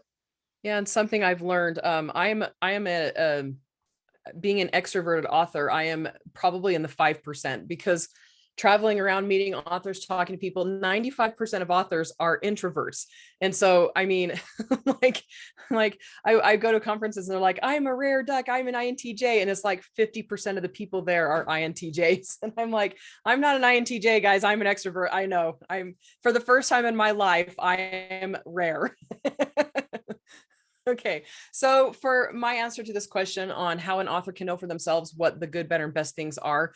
Yeah, and something I've learned, I am being an extroverted author, I am probably in the 5%, because traveling around, meeting authors, talking to people, 95% of authors are introverts. And so, I mean, I go to conferences and they're like, I'm a rare duck, I'm an INTJ. And it's like 50% of the people there are INTJs. And I'm like, I'm not an INTJ, guys. I'm an extrovert. I know. For the first time in my life, I am rare. Okay, so for my answer to this question on how an author can know for themselves what the good, better, and best things are,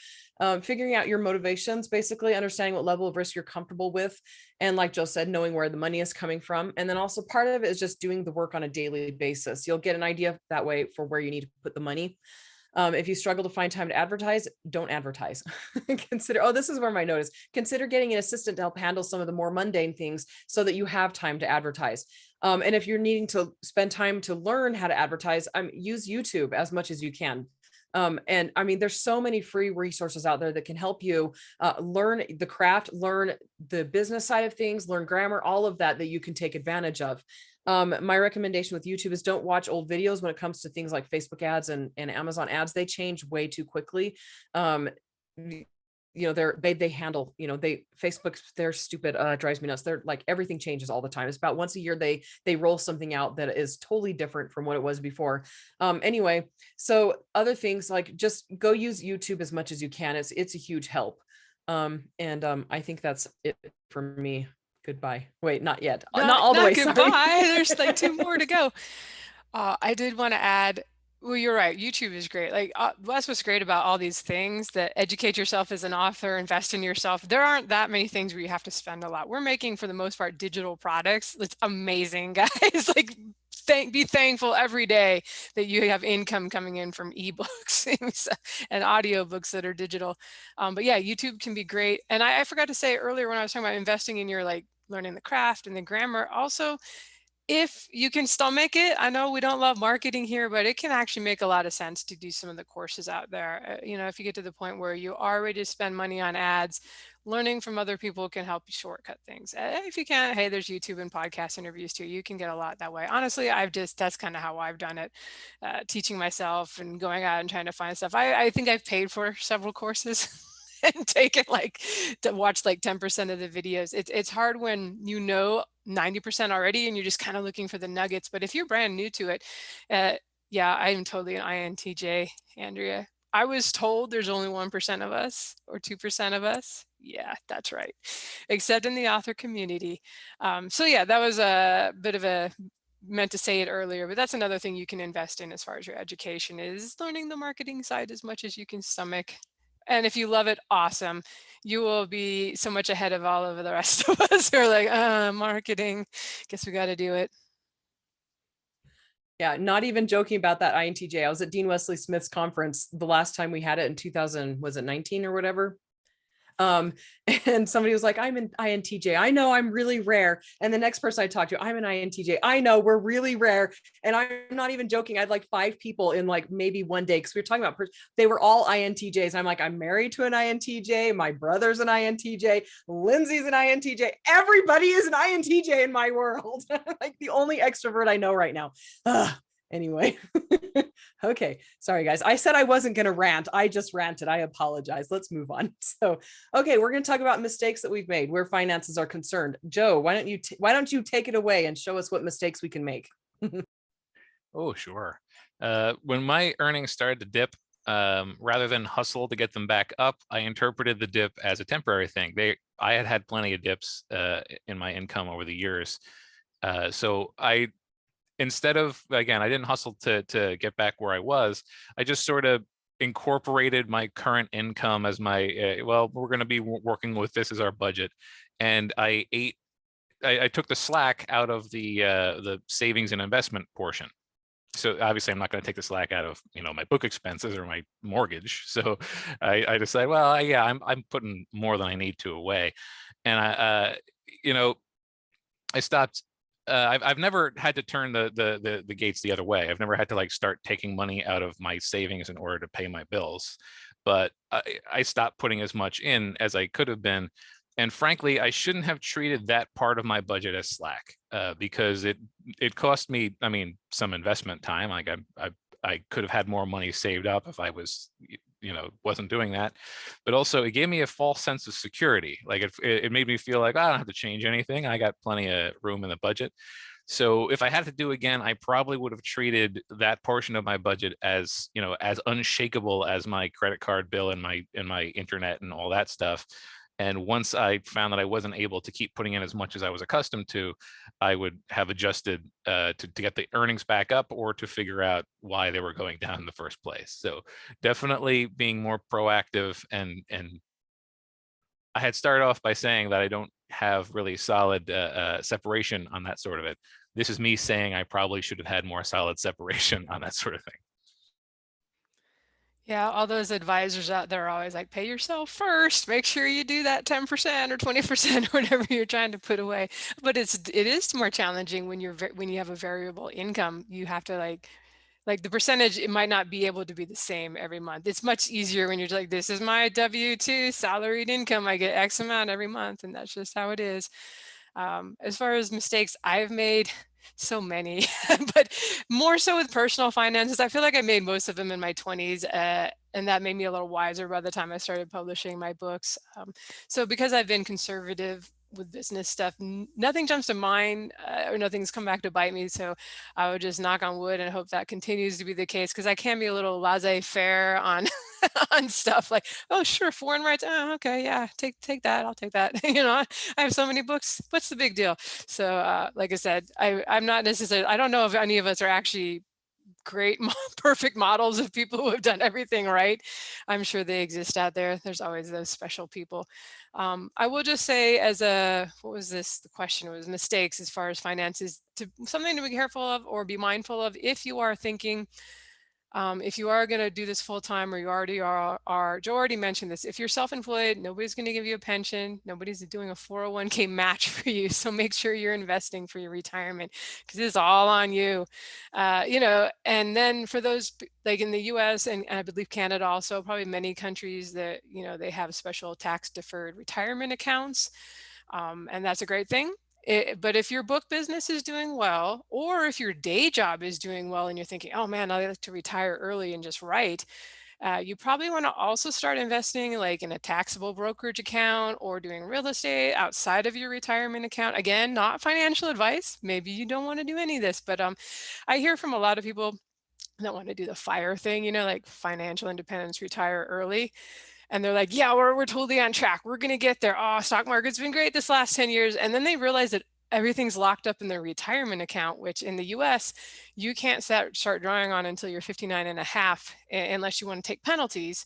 figuring out your motivations, basically understanding what level of risk you're comfortable with. And like Joe said, knowing where the money is coming from. And then also part of it is just doing the work on a daily basis. You'll get an idea that way for where you need to put the money. If you struggle to find time to advertise, don't advertise. Consider, this is where my note is. Consider getting an assistant to help handle some of the more mundane things so that you have time to advertise. And if you're needing to spend time to learn how to advertise, use YouTube as much as you can. And I mean, there's so many free resources out there that can help you learn the craft, learn the business side of things, learn grammar, all of that you can take advantage of. My recommendation with YouTube is don't watch old videos when it comes to things like Facebook ads and Amazon ads. They change way too quickly. They handle, Facebook, they're stupid, drives me nuts. They're like, everything changes all the time. It's about once a year, they roll something out that is totally different from what it was before. Anyway, so other things, like just go use YouTube as much as you can. It's a huge help. I think that's it for me. Goodbye. Wait, not yet. Not all the way. Goodbye. Sorry. There's like 2 more to go. I did want to add, well, you're right. YouTube is great. That's what's great about all these things, that educate yourself as an author, invest in yourself. There aren't that many things where you have to spend a lot. We're making, for the most part, digital products. It's amazing, guys. Be thankful every day that you have income coming in from ebooks and audiobooks that are digital. But yeah, YouTube can be great. And I forgot to say earlier when I was talking about investing in your learning the craft and the grammar, also, if you can stomach it, I know we don't love marketing here, but it can actually make a lot of sense to do some of the courses out there. If you get to the point where you are ready to spend money on ads, learning from other people can help you shortcut things. If you can't, hey, there's YouTube and podcast interviews too. You can get a lot that way. Honestly, that's kind of how I've done it, teaching myself and going out and trying to find stuff. I think I've paid for several courses and taken to watch 10% of the videos. It's hard when 90% already and you're just kind of looking for the nuggets. But if you're brand new to it, Yeah, I'm totally an INTJ, Andrea. I was told there's only 1% of us or 2% of us. Yeah, that's right. Except in the author community. So yeah, that was a bit of a, meant to say it earlier, but that's another thing you can invest in as far as your education is learning the marketing side as much as you can stomach. And if you love it, awesome. You will be so much ahead of all of the rest of us who are like, marketing, guess we got to do it. Yeah, not even joking about that INTJ. I was at Dean Wesley Smith's conference the last time we had it in 2000, was it 19 or whatever? Um, and somebody was like, I'm an INTJ. I know I'm really rare. And the next person I talked to, I'm an INTJ. I know we're really rare. And I'm not even joking. I had like 5 people in like maybe one day, because we were talking about, they were all INTJs. I'm like, I'm married to an INTJ. My brother's an INTJ. Lindsay's an INTJ. Everybody is an INTJ in my world. Like the only extrovert I know right now. Anyway. Okay. Sorry, guys. I said I wasn't going to rant. I just ranted. I apologize. Let's move on. So, okay, we're going to talk about mistakes that we've made where finances are concerned. Joe, why don't you take it away and show us what mistakes we can make? Oh, sure. When my earnings started to dip, rather than hustle to get them back up, I interpreted the dip as a temporary thing. I had plenty of dips in my income over the years. So instead of, again, I didn't hustle to get back where I was. I just sort of incorporated my current income as my, well, we're going to be working with this as our budget. And I took the slack out of the savings and investment portion. So obviously I'm not going to take the slack out of, my book expenses or my mortgage. So I decided, well, yeah, I'm putting more than I need to away. And I stopped. I've never had to turn the gates the other way. I've never had to like start taking money out of my savings in order to pay my bills. But I stopped putting as much in as I could have been. And frankly, I shouldn't have treated that part of my budget as slack because it cost me, some investment time. Like I could have had more money saved up if I was, wasn't doing that. But also it gave me a false sense of security. Like it made me feel like, I don't have to change anything. I got plenty of room in the budget. So if I had to do again, I probably would have treated that portion of my budget as, as unshakable as my credit card bill and my internet and all that stuff. And once I found that I wasn't able to keep putting in as much as I was accustomed to, I would have adjusted to get the earnings back up or to figure out why they were going down in the first place. So definitely being more proactive. And I had started off by saying that I don't have really solid separation on that sort of it. This is me saying I probably should have had more solid separation on that sort of thing. Yeah, all those advisors out there are always like, pay yourself first. Make sure you do that 10% or 20% or whatever you're trying to put away. But it is more challenging when when you have a variable income. You have to like the percentage, it might not be able to be the same every month. It's much easier when you're like, this is my W-2 salaried income. I get X amount every month, and that's just how it is. As far as mistakes I've made, so many, but more so with personal finances. I feel like I made most of them in my 20s, and that made me a little wiser by the time I started publishing my books. So because I've been conservative with business stuff, nothing jumps to mind or nothing's come back to bite me. So I would just knock on wood and hope that continues to be the case, because I can be a little laissez-faire on on stuff like, oh sure, foreign rights, oh okay, yeah, take that, I'll take that. I have so many books, what's the big deal? So like I said, I'm not necessarily, I don't know if any of us are actually great perfect models of people who have done everything right. I'm sure they exist out there. There's always those special people. I will just say, as what was this, the question was mistakes as far as finances, something to be careful of or be mindful of if you are thinking, if you are going to do this full time, or you already are, Joe already mentioned this, if you're self-employed, nobody's going to give you a pension, nobody's doing a 401k match for you. So make sure you're investing for your retirement, because it's all on you. And then for those like in the US and I believe Canada also, probably many countries that, they have special tax deferred retirement accounts. And that's a great thing. But if your book business is doing well, or if your day job is doing well and you're thinking, oh man, I'd like to retire early and just write, you probably want to also start investing like in a taxable brokerage account or doing real estate outside of your retirement account. Again, not financial advice. Maybe you don't want to do any of this, but I hear from a lot of people that want to do the FIRE thing, you know, like financial independence, retire early. And they're like, yeah, we're totally on track. We're going to get there. Oh, stock market's been great this last 10 years. And then they realize that everything's locked up in their retirement account, which in the US, you can't start drawing on until you're 59 and a half, unless you want to take penalties.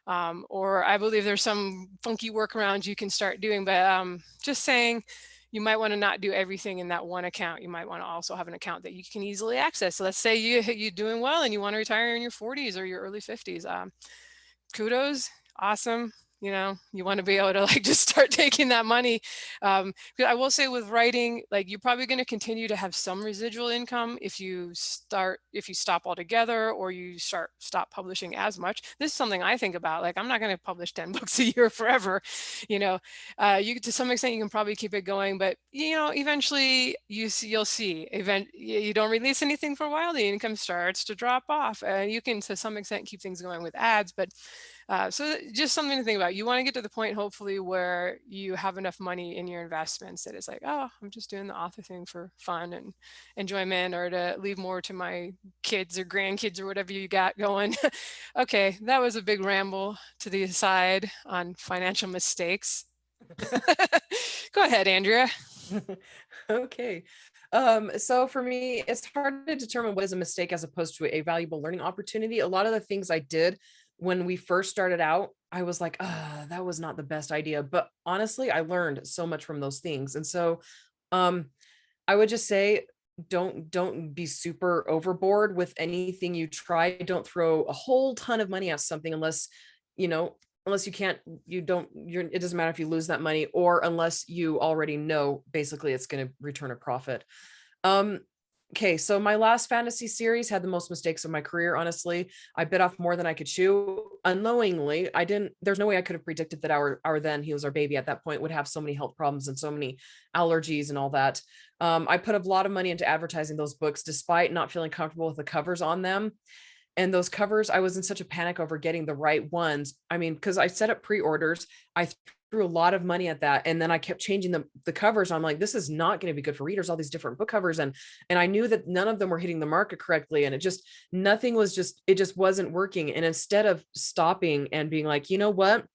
Or I believe there's some funky workarounds you can start doing, but just saying, you might want to not do everything in that one account. You might want to also have an account that you can easily access. So let's say you're doing well and you want to retire in your 40s or your early 50s. Kudos, awesome. You know, you want to be able to like just start taking that money. Because I will say with writing, like you're probably going to continue to have some residual income if you stop altogether or you stop publishing as much. This is something I think about. Like I'm not going to publish 10 books a year forever. You know, you to some extent you can probably keep it going, but you know, eventually you'll see. You don't release anything for a while, the income starts to drop off. You can to some extent keep things going with ads, but so just something to think about. You want to get to the point, hopefully, where you have enough money in your investments that it's like, oh, I'm just doing the author thing for fun and enjoyment, or to leave more to my kids or grandkids or whatever you got going. Okay, that was a big ramble to the aside on financial mistakes. Go ahead, Andrea. Okay. So for me, it's hard to determine what is a mistake as opposed to a valuable learning opportunity. A lot of the things I did when we first started out, I was like, that was not the best idea. But honestly, I learned so much from those things. And so I would just say, don't be super overboard with anything you try. Don't throw a whole ton of money at something unless you can't, it doesn't matter if you lose that money, or unless you already know basically it's going to return a profit. Okay, so my last fantasy series had the most mistakes of my career. Honestly, I bit off more than I could chew unknowingly. There's no way I could have predicted that he was our baby at that point, would have so many health problems and so many allergies and all that. I put a lot of money into advertising those books despite not feeling comfortable with the covers on them. And those covers, I was in such a panic over getting the right ones. I mean, because I set up pre-orders, I threw a lot of money at that. And then I kept changing the covers. I'm like, this is not going to be good for readers, all these different book covers. And I knew that none of them were hitting the market correctly. And it just wasn't working. And instead of stopping and being like, you know what,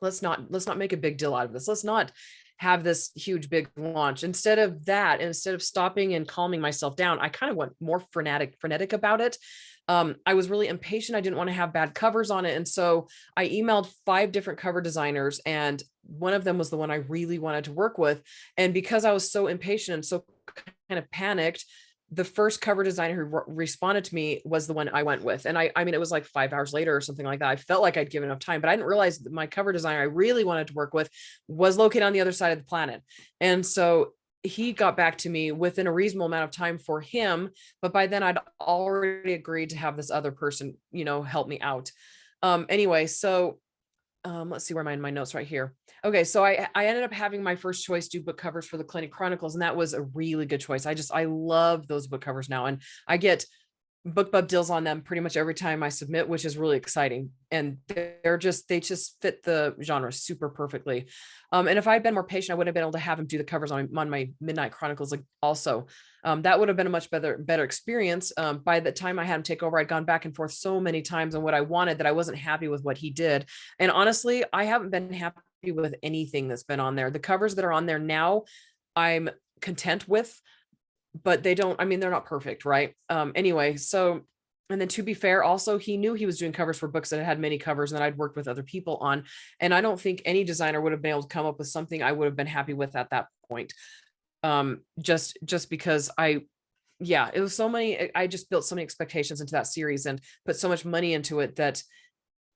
let's not make a big deal out of this. Let's not have this huge big launch. Instead of stopping and calming myself down, I kind of went more frenetic about it. I was really impatient. I didn't want to have bad covers on it. And so I emailed 5 different cover designers, and one of them was the one I really wanted to work with. And because I was so impatient and so kind of panicked, the first cover designer who responded to me was the one I went with. And I mean, it was like 5 hours later or something like that. I felt like I'd given enough time, but I didn't realize that my cover designer I really wanted to work with was located on the other side of the planet. And so he got back to me within a reasonable amount of time for him. But by then I'd already agreed to have this other person, help me out. Anyway, so let's see where my notes right here. Okay. So I ended up having my first choice do book covers for the Clinic Chronicles. And that was a really good choice. I love those book covers now. And I get BookBub deals on them pretty much every time I submit, which is really exciting. And they just fit the genre super perfectly. And if I'd been more patient, I would have been able to have him do the covers on my Midnight Chronicles. Like also, that would have been a much better experience. By the time I had him take over, I'd gone back and forth so many times on what I wanted that I wasn't happy with what he did. And honestly, I haven't been happy with anything that's been on there. The covers that are on there now, I'm content with, but they're not perfect. Right. Anyway, so, and then to be fair, also, he knew he was doing covers for books that had many covers and that I'd worked with other people on. And I don't think any designer would have been able to come up with something I would have been happy with at that point. Just because it was so many, I just built so many expectations into that series and put so much money into it that,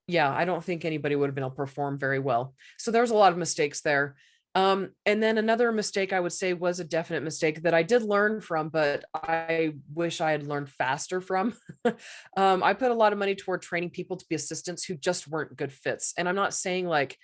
I don't think anybody would have been able to perform very well. So there's a lot of mistakes there. And then another mistake I would say was a definite mistake that I did learn from, but I wish I had learned faster from. I put a lot of money toward training people to be assistants who just weren't good fits. And I'm not saying like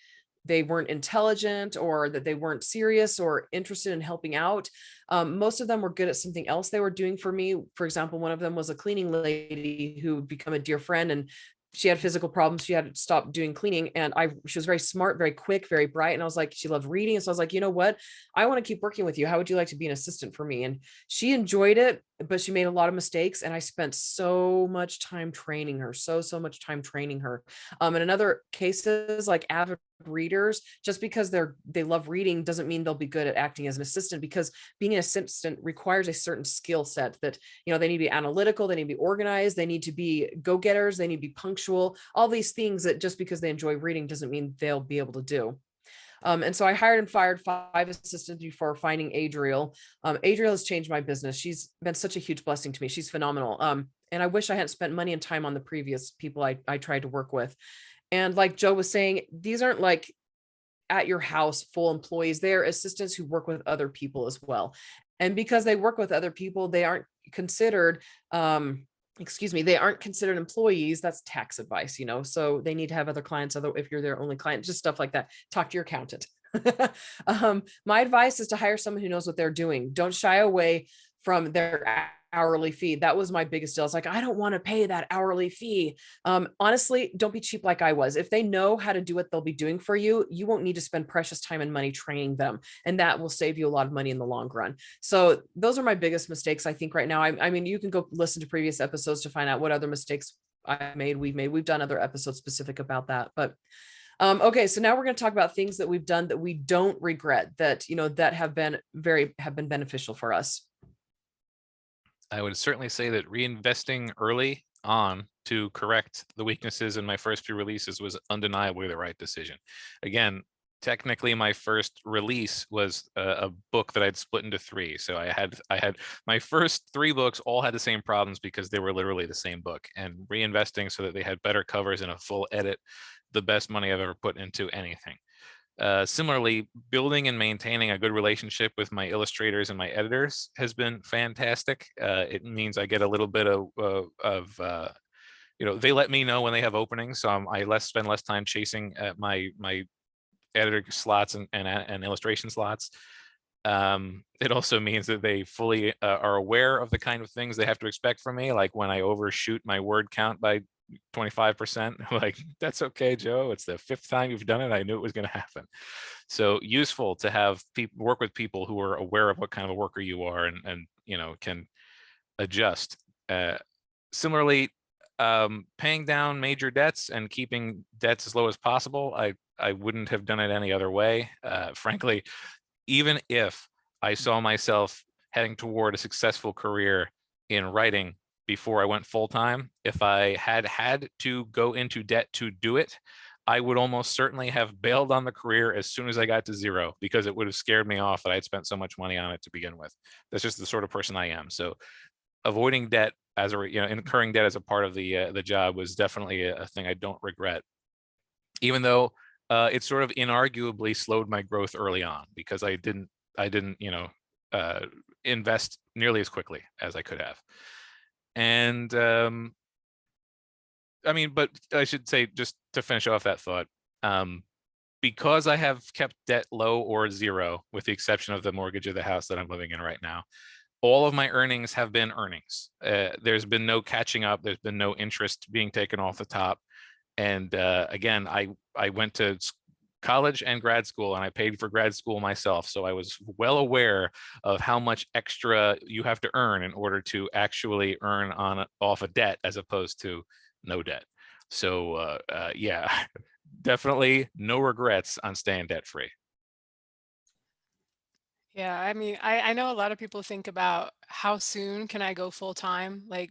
they weren't intelligent or that they weren't serious or interested in helping out. Most of them were good at something else they were doing for me. For example, one of them was a cleaning lady who became a dear friend, and she had physical problems. She had to stop doing cleaning. And she was very smart, very quick, very bright. And I was like, she loved reading. And so I was like, you know what? I want to keep working with you. How would you like to be an assistant for me? And she enjoyed it. but she made a lot of mistakes, and I spent so much time training her, so much time training her. And in other cases, like avid readers, just because they love reading doesn't mean they'll be good at acting as an assistant, because being an assistant requires a certain skill set that, they need to be analytical, they need to be organized, they need to be go-getters, they need to be punctual, all these things that just because they enjoy reading doesn't mean they'll be able to do. And so I hired and fired 5 assistants before finding Adriel. Adriel has changed my business. She's been such a huge blessing to me. She's phenomenal. And I wish I hadn't spent money and time on the previous people I tried to work with. And like Joe was saying, these aren't like at your house full employees. They're assistants who work with other people as well. And because they work with other people, they aren't considered, they aren't considered employees. That's tax advice, so they need to have other clients. If you're their only client, just stuff like that. Talk to your accountant. My advice is to hire someone who knows what they're doing. Don't shy away from their hourly fee. That was my biggest deal. It's like, I don't want to pay that hourly fee. Honestly, don't be cheap like I was. If they know how to do what they'll be doing for you, you won't need to spend precious time and money training them. And that will save you a lot of money in the long run. So those are my biggest mistakes, I think, right now. I mean, you can go listen to previous episodes to find out what other mistakes we've done other episodes specific about that. But okay, so now we're going to talk about things that we've done that we don't regret, that, that have been beneficial for us. I would certainly say that reinvesting early on to correct the weaknesses in my first few releases was undeniably the right decision. Again, technically my first release was a book that I'd split into 3. So I had my first 3 books all had the same problems because they were literally the same book, and reinvesting so that they had better covers and a full edit, the best money I've ever put into anything. Similarly, building and maintaining a good relationship with my illustrators and my editors has been fantastic. It means I get a little bit of they let me know when they have openings, so I spend less time chasing my editor slots and illustration slots. It also means that they fully are aware of the kind of things they have to expect from me, like when I overshoot my word count by 25%, like, that's okay, Joe, it's the 5th time you've done it, I knew it was going to happen. So useful to have people work with people who are aware of what kind of a worker you are and can adjust. Similarly, paying down major debts and keeping debts as low as possible. I wouldn't have done it any other way. Frankly, even if I saw myself heading toward a successful career in writing before I went full-time, if I had to go into debt to do it, I would almost certainly have bailed on the career as soon as I got to 0, because it would have scared me off that I'd spent so much money on it to begin with. That's just the sort of person I am. So avoiding debt incurring debt as a part of the job was definitely a thing I don't regret, even though it sort of inarguably slowed my growth early on, because I didn't invest nearly as quickly as I could have. And but I should say, just to finish off that thought, because I have kept debt low or 0, with the exception of the mortgage of the house that I'm living in right now, all of my earnings have been earnings. There's been no catching up. There's been no interest being taken off the top. And again, I went to college and grad school, and I paid for grad school myself. So I was well aware of how much extra you have to earn in order to actually earn off a debt, as opposed to no debt. So yeah, definitely no regrets on staying debt free. Yeah, I mean, I know a lot of people think about how soon can I go full time? Like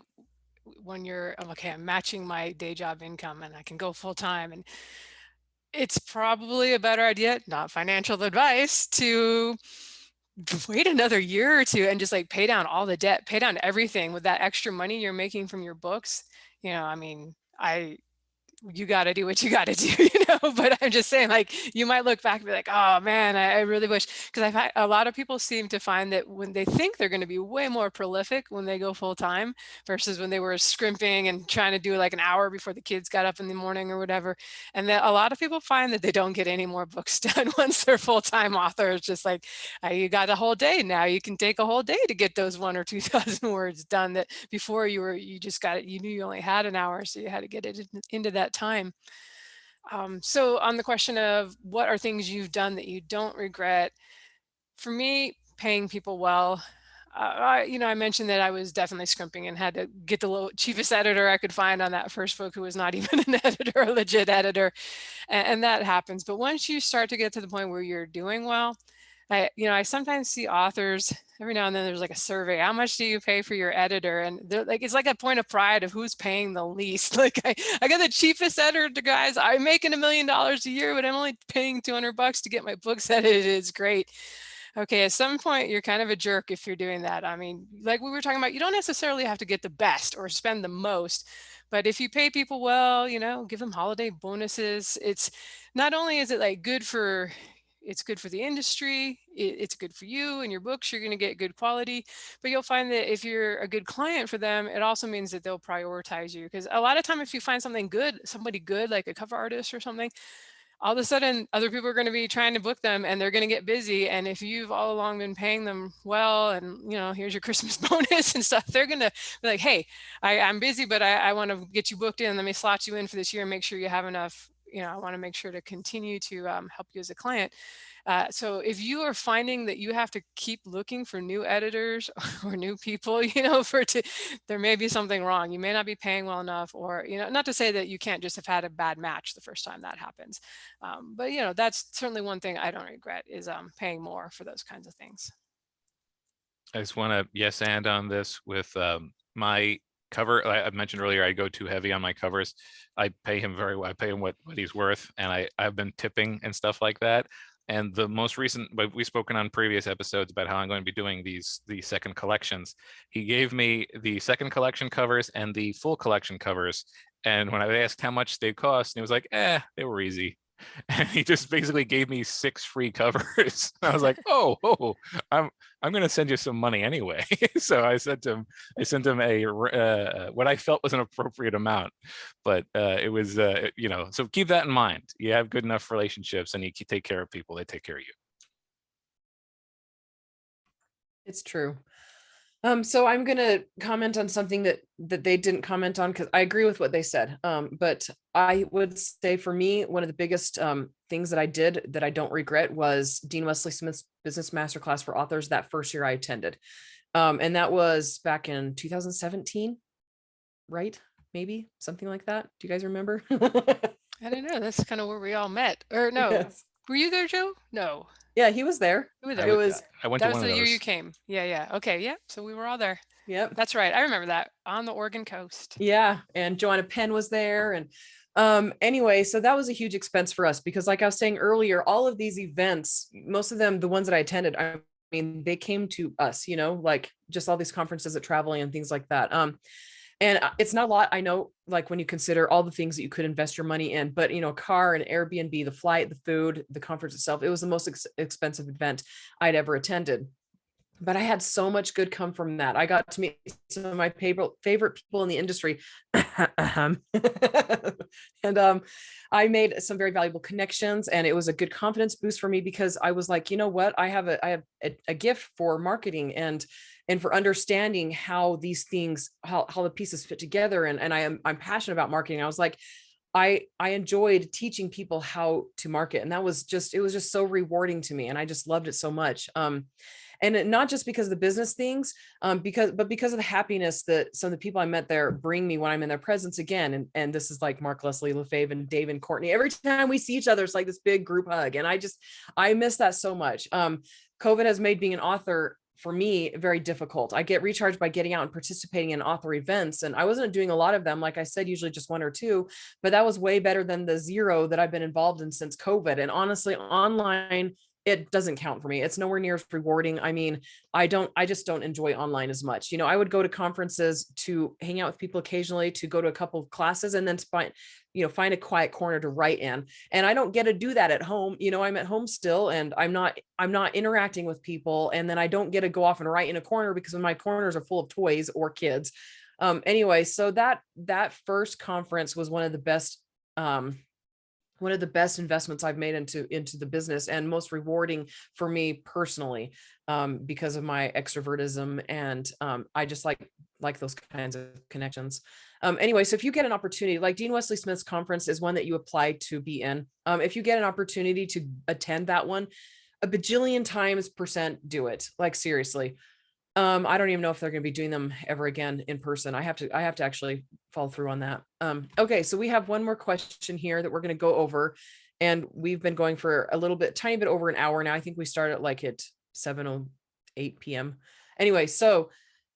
when you're, okay, I'm matching my day job income and I can go full time. And it's probably a better idea, not financial advice, to wait another year or 2 and just like pay down all the debt, pay down everything with that extra money you're making from your books. I mean, you got to do what you got to do, but I'm just saying, like, you might look back and be like, oh man, I really wish, because I've had a lot of people seem to find that when they think they're going to be way more prolific when they go full time versus when they were scrimping and trying to do like an hour before the kids got up in the morning or whatever. And that a lot of people find that they don't get any more books done once they're full-time authors. Just like, you got a whole day now, you can take a whole day to get those 1,000 or 2,000 words done, that before you just got it, you knew you only had an hour, so you had to get it into that time. So on the question of what are things you've done that you don't regret, for me, paying people well. I mentioned that I was definitely scrimping and had to get the cheapest editor I could find on that first book, who was not even an editor, a legit editor. And that happens. But once you start to get to the point where you're doing well, I sometimes see authors every now and then. There's like a survey, how much do you pay for your editor? And they're like, it's like a point of pride of who's paying the least. Like I got the cheapest editor, guys. I'm making $1 million a year, but I'm only paying $200 to get my books edited. It's great. Okay, at some point, you're kind of a jerk if you're doing that. I mean, like we were talking about, you don't necessarily have to get the best or spend the most, but if you pay people well, give them holiday bonuses. It's not only is it like it's good for the industry, it's good for you and your books, you're going to get good quality, but you'll find that if you're a good client for them, it also means that they'll prioritize you. Because a lot of time, if you find somebody good, like a cover artist or something, all of a sudden other people are going to be trying to book them and they're going to get busy. And if you've all along been paying them well, and here's your Christmas bonus and stuff, they're going to be like, hey, I'm busy, but I want to get you booked in. Let me slot you in for this year and make sure you have enough. I want to make sure to continue to help you as a client. So if you are finding that you have to keep looking for new editors or new people, there may be something wrong. You may not be paying well enough, or, not to say that you can't just have had a bad match the first time that happens. But, that's certainly one thing I don't regret, is paying more for those kinds of things. I just want to yes and on this with my cover. I mentioned earlier, I go too heavy on my covers. I pay him very well. I pay him what he's worth, and I've been tipping and stuff like that. And the most recent, we've spoken on previous episodes about how I'm going to be doing the second collections. He gave me the second collection covers and the full collection covers. And when I asked how much they cost, he was like, they were easy. And he just basically gave me 6 free covers. I was like, oh, I'm going to send you some money anyway. So I sent him a what I felt was an appropriate amount, but it was so keep that in mind. You have good enough relationships and you take care of people, they take care of you. It's true. So I'm going to comment on something that they didn't comment on, because I agree with what they said. But I would say for me, one of the biggest things that I did that I don't regret was Dean Wesley Smith's Business Masterclass for Authors that first year I attended. And that was back in 2017, right? Maybe something like that. Do you guys remember? I don't know. That's kind of where we all met. Or no, yes. Were you there, Joe? No. Yeah, he was there. I went to one of those. That was the year you came. Yeah. Okay. Yeah. So we were all there. Yep. That's right. I remember that, on the Oregon coast. Yeah. And Joanna Penn was there. And anyway, so that was a huge expense for us, because like I was saying earlier, all of these events, most of them, the ones that I attended, I mean, they came to us, like just all these conferences at Traveling and things like that. And it's not a lot, I know, like when you consider all the things that you could invest your money in, but car and Airbnb, the flight, the food, the conference itself, it was the most expensive event I'd ever attended. But I had so much good come from that. I got to meet some of my favorite people in the industry. And I made some very valuable connections, and it was a good confidence boost for me, because I was like, you know what, I have a gift for marketing and for understanding how these things, how the pieces fit together. And I'm passionate about marketing. I was like, I enjoyed teaching people how to market. And it was just so rewarding to me. And I just loved it so much. And not just because of the business things, because of the happiness that some of the people I met there bring me when I'm in their presence again. And this is like Mark, Leslie, Lefebvre, and Dave and Courtney. Every time we see each other, it's like this big group hug. And I miss that so much. COVID has made being an author for me very difficult. I get recharged by getting out and participating in author events. And I wasn't doing a lot of them. Like I said, usually just 1 or 2, but that was way better than the 0 that I've been involved in since COVID. And honestly, online, it doesn't count for me. It's nowhere near as rewarding. I mean, I just don't enjoy online as much. I would go to conferences to hang out with people occasionally, to go to a couple of classes, and then find a quiet corner to write in. And I don't get to do that at home. I'm at home still, and I'm not interacting with people. And then I don't get to go off and write in a corner, because my corners are full of toys or kids. Anyway, so that first conference was one of the best investments I've made into the business, and most rewarding for me personally, because of my extrovertism. And I just like those kinds of connections. Anyway, so if you get an opportunity, like Dean Wesley Smith's conference is one that you apply to be in. If you get an opportunity to attend that one, a bajillion times % do it. Like seriously. I don't even know if they're going to be doing them ever again in person. I have to actually follow through on that. Okay, so we have one more question here that we're going to go over, and we've been going for a little bit, tiny bit over an hour now. I think we started like at 7:08 p.m. Anyway, so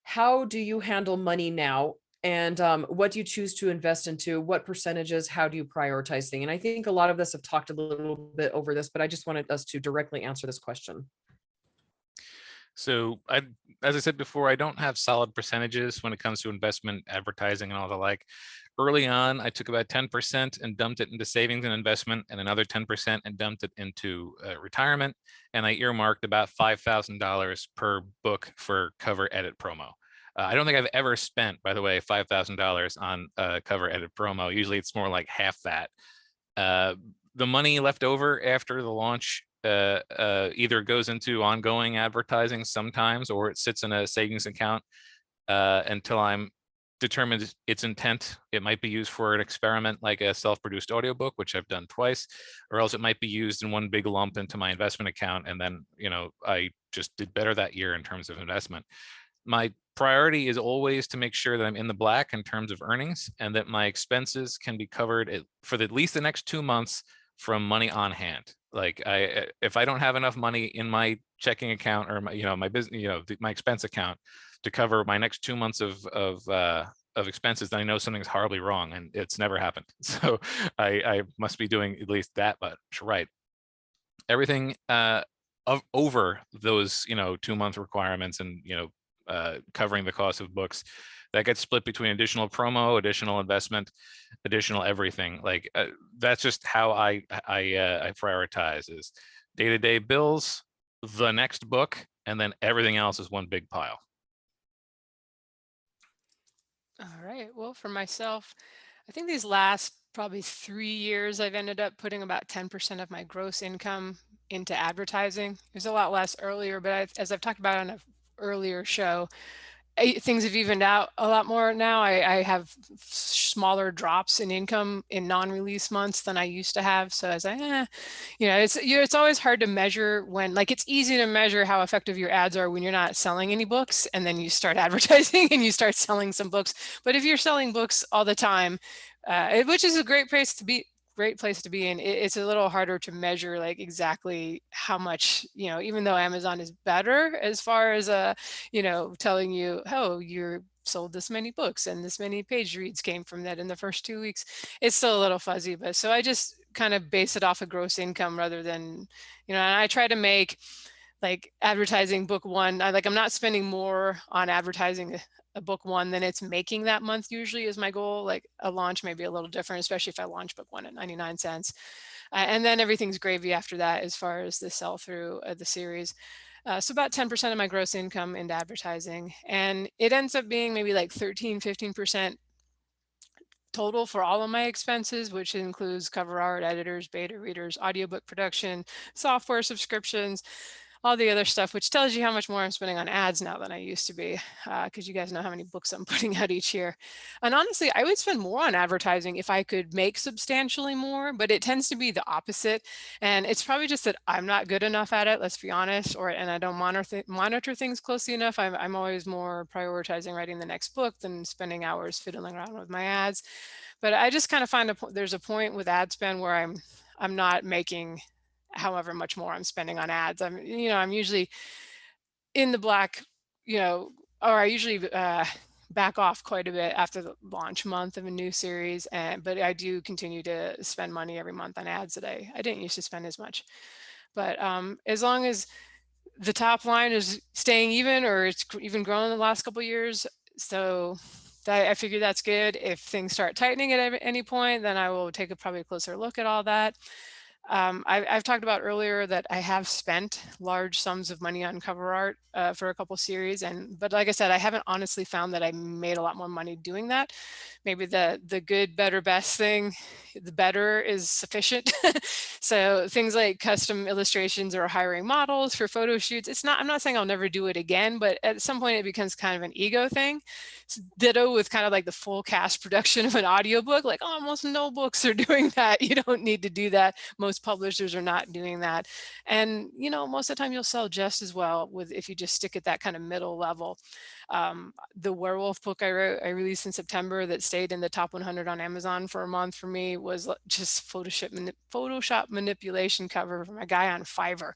how do you handle money now? And what do you choose to invest into? What percentages? How do you prioritize things? And I think a lot of us have talked a little bit over this, but I just wanted us to directly answer this question. So as I said before, I don't have solid percentages when it comes to investment, advertising, and all the like. Early on, I took about 10% and dumped it into savings and investment, and another 10% and dumped it into retirement. And I earmarked about $5,000 per book for cover edit promo. I don't think I've ever spent, by the way, $5,000 on cover edit promo. Usually it's more like half that. The money left over after the launch either goes into ongoing advertising sometimes, or it sits in a savings account until I'm determined its intent. It might be used for an experiment like a self-produced audiobook, which I've done twice, or else it might be used in one big lump into my investment account. And then, I just did better that year in terms of investment. My priority is always to make sure that I'm in the black in terms of earnings, and that my expenses can be covered for at least the next 2 months from money on hand. Like if I don't have enough money in my checking account or my business, my expense account to cover my next 2 months of expenses, then I know something's horribly wrong, and it's never happened. So I must be doing at least that much right. Everything over those 2-month requirements and covering the cost of books, that gets split between additional promo, additional investment, additional everything. Like that's just how I prioritize, is day-to-day bills, the next book, and then everything else is one big pile. All right. Well, for myself, I think these last probably 3 years, I've ended up putting about 10% of my gross income into advertising. It was a lot less earlier, but as I've talked about on an earlier show, things have evened out a lot more now. I have smaller drops in income in non-release months than I used to have. So I was like, it's always hard to measure when, like, it's easy to measure how effective your ads are when you're not selling any books, and then you start advertising and you start selling some books. But if you're selling books all the time, which is a great place to be in, it's a little harder to measure like exactly how much, even though Amazon is better as far as telling you, oh, you're sold this many books and this many page reads came from that in the first 2 weeks, it's still a little fuzzy. But so I just kind of base it off of gross income rather than, and I try to make like advertising book one, I'm not spending more on advertising a book one than it's making that month usually is my goal. Like a launch may be a little different, especially if I launch book one at 99 cents. And then everything's gravy after that as far as the sell through of the series. So about 10% of my gross income into advertising. And it ends up being maybe like 13, 15% total for all of my expenses, which includes cover art, editors, beta readers, audiobook production, software subscriptions, all the other stuff, which tells you how much more I'm spending on ads now than I used to be, because you guys know how many books I'm putting out each year. And honestly, I would spend more on advertising if I could make substantially more, but it tends to be the opposite. And it's probably just that I'm not good enough at it, let's be honest, and I don't monitor things closely enough. I'm always more prioritizing writing the next book than spending hours fiddling around with my ads. But I just kind of find there's a point with ad spend where I'm not making however much more I'm spending on ads. I'm usually in the black, or I usually back off quite a bit after the launch month of a new series. But I do continue to spend money every month on ads that I didn't used to spend as much. But as long as the top line is staying even, or it's even grown in the last couple of years, so I figure that's good. If things start tightening at any point, then I will take probably a closer look at all that. I've talked about earlier that I have spent large sums of money on cover art for a couple series, but like I said, I haven't honestly found that I made a lot more money doing that. Maybe the good, better, best thing, the better is sufficient. So things like custom illustrations or hiring models for photo shoots, I'm not saying I'll never do it again, but at some point it becomes kind of an ego thing. Ditto with kind of like the full cast production of an audiobook, like almost no books are doing that. You don't need to do that. Most most publishers are not doing that. And, you know, most of the time you'll sell just as well with if you just stick at that kind of middle level. The werewolf book I released in September that stayed in the top 100 on Amazon for a month for me was just Photoshop manipulation cover from a guy on Fiverr.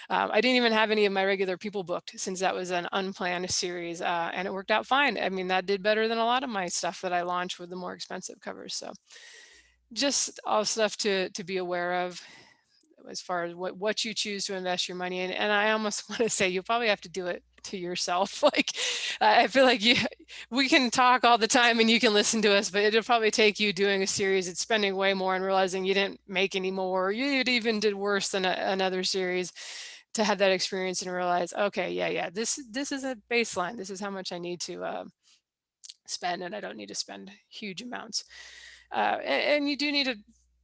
I didn't even have any of my regular people booked since that was an unplanned series, and it worked out fine. I mean, that did better than a lot of my stuff that I launched with the more expensive covers. So just all stuff to be aware of as far as what you choose to invest your money in. And I almost want to say you probably have to do it to yourself. Like, I feel like we can talk all the time and you can listen to us, but it'll probably take you doing a series and spending way more and realizing you didn't make any more, or you even did worse than another series, to have that experience and realize, okay, yeah, this is a baseline. This is how much I need to spend, and I don't need to spend huge amounts. And you do need to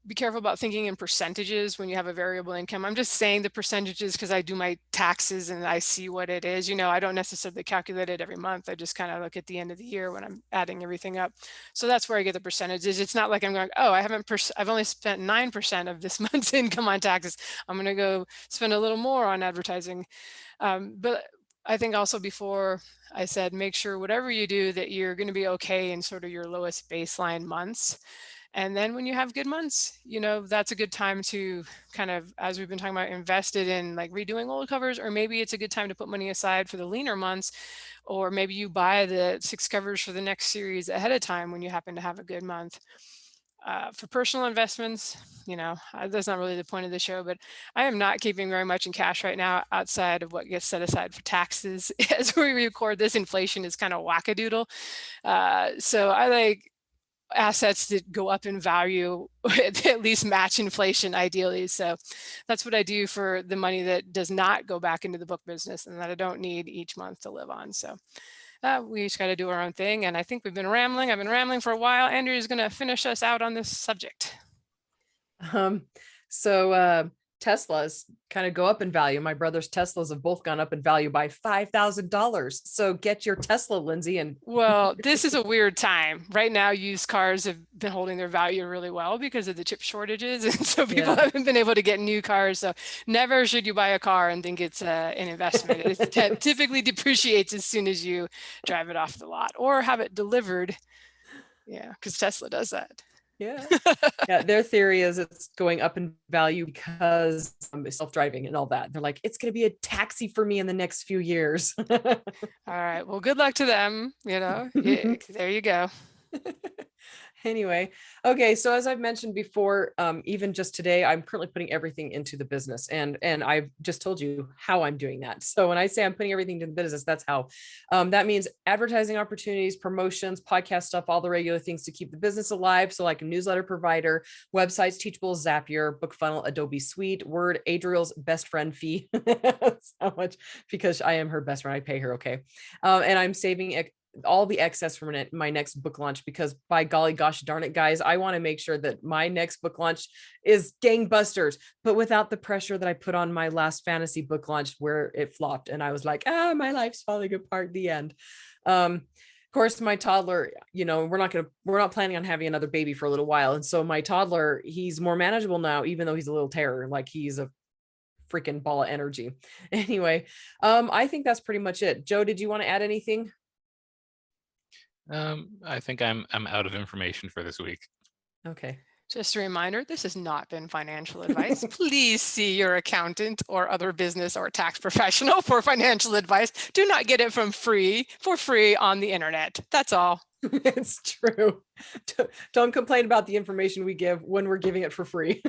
be careful about thinking in percentages when you have a variable income. I'm just saying the percentages because I do my taxes and I see what it is. You know, I don't necessarily calculate it every month. I just kind of look at the end of the year when I'm adding everything up. So that's where I get the percentages. It's not like I'm going, oh, I've only spent 9% of this month's income on taxes. I'm going to go spend a little more on advertising. But I think also before I said, make sure whatever you do that you're going to be okay in sort of your lowest baseline months. And then when you have good months, you know, that's a good time to kind of, as we've been talking about, invested in like redoing old covers, or maybe it's a good time to put money aside for the leaner months, or maybe you buy the 6 covers for the next series ahead of time when you happen to have a good month. For personal investments, you know, that's not really the point of the show, but I am not keeping very much in cash right now outside of what gets set aside for taxes. As we record this, inflation is kind of wackadoodle. So I like assets that go up in value, at least match inflation ideally. So that's what I do for the money that does not go back into the book business and that I don't need each month to live on. So we just got to do our own thing. And I think we've been rambling. I've been rambling for a while. Andrea is going to finish us out on this subject. Teslas kind of go up in value. My brother's Teslas have both gone up in value by $5,000. So get your Tesla, Lindsay. And well, this is a weird time right now. Used cars have been holding their value really well because of the chip shortages, and so people haven't been able to get new cars. So never should you buy a car and think it's an investment. It typically depreciates as soon as you drive it off the lot or have it delivered. Yeah, because Tesla does that. Yeah. Their theory is it's going up in value because self-driving and all that. They're like, it's going to be a taxi for me in the next few years. All right. Well, good luck to them. You know, there you go. Anyway, okay. So as I've mentioned before, even just today, I'm currently putting everything into the business, and I've just told you how I'm doing that. So when I say I'm putting everything into the business, that's how. That means advertising opportunities, promotions, podcast stuff, all the regular things to keep the business alive. So like a newsletter provider, websites, Teachable, Zapier, BookFunnel, Adobe Suite, Word, Adriel's best friend fee. So much because I am her best friend. I pay her. Okay. And I'm saving all the excess from my next book launch, because by golly gosh darn it, guys, I want to make sure that my next book launch is gangbusters, but without the pressure that I put on my last fantasy book launch where it flopped and I was like, my life's falling apart. The end. Of course, my toddler, you know, we're not planning on having another baby for a little while, and so my toddler, he's more manageable now, even though he's a little terror. Like, he's a freaking ball of energy. Anyway, I think that's pretty much it. Joe, did you want to add anything? I think I'm out of information for this week. Okay. Just a reminder, this has not been financial advice. Please see your accountant or other business or tax professional for financial advice. Do not get it for free on the internet. That's all. It's true. Don't complain about the information we give when we're giving it for free.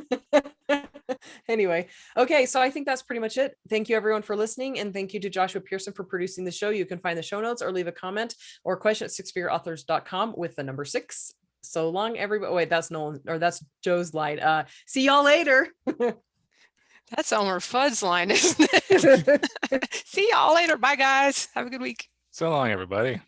Anyway, okay, so I think that's pretty much it. Thank you everyone for listening, and thank you to Joshua Pearson for producing the show. You can find the show notes or leave a comment or question at sixfigureauthors.com with the number 6. So long, everybody. Wait, that's Nolan, or that's Joe's line. See y'all later. That's Elmer Fudd's line, isn't it? See y'all later. Bye, guys. Have a good week. So long, everybody.